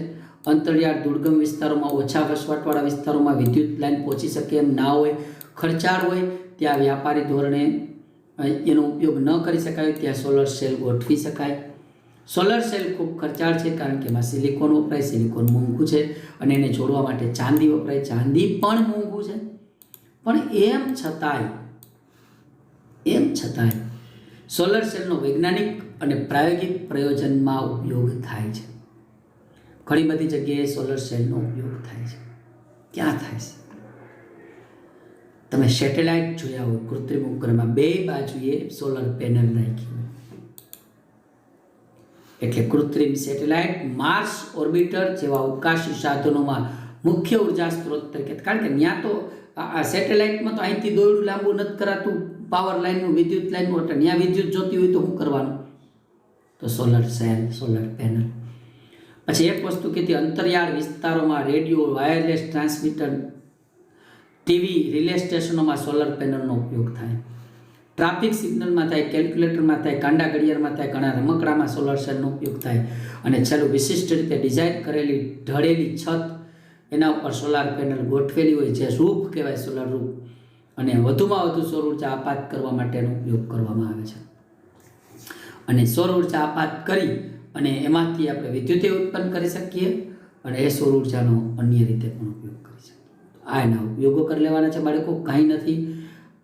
અંતરિયાળ દુર્ગમ વિસ્તારોમાં, ઓછા વસવાટવાળા વિસ્તારોમાં વિદ્યુત લાઇન પહોંચી શકે એમ ના હોય, ખર્ચાળ હોય, ત્યાં વ્યાપારી ધોરણે એનો ઉપયોગ ન કરી શકાય, ત્યાં સોલર સેલ ગોઠવી શકાય. સોલર સેલ ખૂબ ખર્ચાળ છે, કારણ કે એમાં સિલિકોન વપરાય. સિલિકોન મોંઘું છે અને એને જોડવા માટે ચાંદી વપરાય. ચાંદી પણ મોંઘું છે. પણ એમ છતાંય સોલર સેલનો વૈજ્ઞાનિક અને પ્રાયોગિક પ્રયોજનમાં ઉપયોગ થાય છે. ઘણી બધી જગ્યાએ સોલર સેલનો ઉપયોગ થાય છે. ક્યાં થાય છે? તમે સેટેલાઇટ જોયા હોય, કૃત્રિમ ઉપગ્રહમાં 2 બાજુએ સોલર પેનલ રાખી હોય, એટલે કૃત્રિમ સેટેલાઇટ માર્સ ઓર્બિટર જેવા અવકાશી સાધનોમાં મુખ્ય ઉર્જા સ્ત્રોત તરીકે. કારણ કે ત્યાં તો આ સેટેલાઇટમાં તો અહીંથી દોરડું લાંબુ નથી કરાતું, પાવર લાઇનનું, વિદ્યુત લાઇનનું, એટલે ત્યાં વિદ્યુત જોતી હોય તો શું કરવાનું? તો સોલર સેલ, સોલર પેનલ. પછી એક વસ્તુ કીધી, અંતરિયાળ વિસ્તારોમાં radio, wireless transmitter, TV, relay સ્ટેશનોમાં સોલર પેનલનો ઉપયોગ થાય. ટ્રાફિક સિગ્નલમાં થાય, કેલ્ક્યુલેટરમાં થાય, કાંડા ઘડિયાળમાં થાય, ઘણા રમકડામાં સોલર સેલનો ઉપયોગ થાય. અને છેલ્લું, વિશિષ્ટ રીતે ડિઝાઇન કરેલી ઢળેલી છત, એના ઉપર સોલાર પેનલ ગોઠવેલી હોય, જે રૂફ કહેવાય, સોલર રૂફ. અને વધુમાં વધુ સૌર ઉર્જા આપાત કરવા માટેનો ઉપયોગ કરવામાં આવે છે. અને સૌર ઉર્જા આપાત કરી અને એમાંથી આપણે વિદ્યુત ઉત્પન્ન કરી શકીએ અને એ સૌર ઉર્જાનો અન્ય રીતે પણ ઉપયોગ કરી શકીએ. આ એના ઉપયોગો કરી લેવાના છે બાળકો, કાંઈ નથી.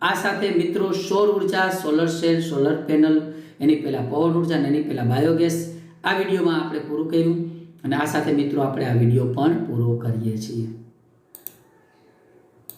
આ સાથે મિત્રો, સૌર ઉર્જા, સોલર સેલ, સોલર પેનલ, એની પહેલાં પવન ઉર્જા અને એની પહેલાં બાયોગેસ, આ વિડીયોમાં આપણે પૂરું કર્યું. અને આ સાથે મિત્રો આપણે આ વિડીયો પણ પૂરો કરીએ છીએ.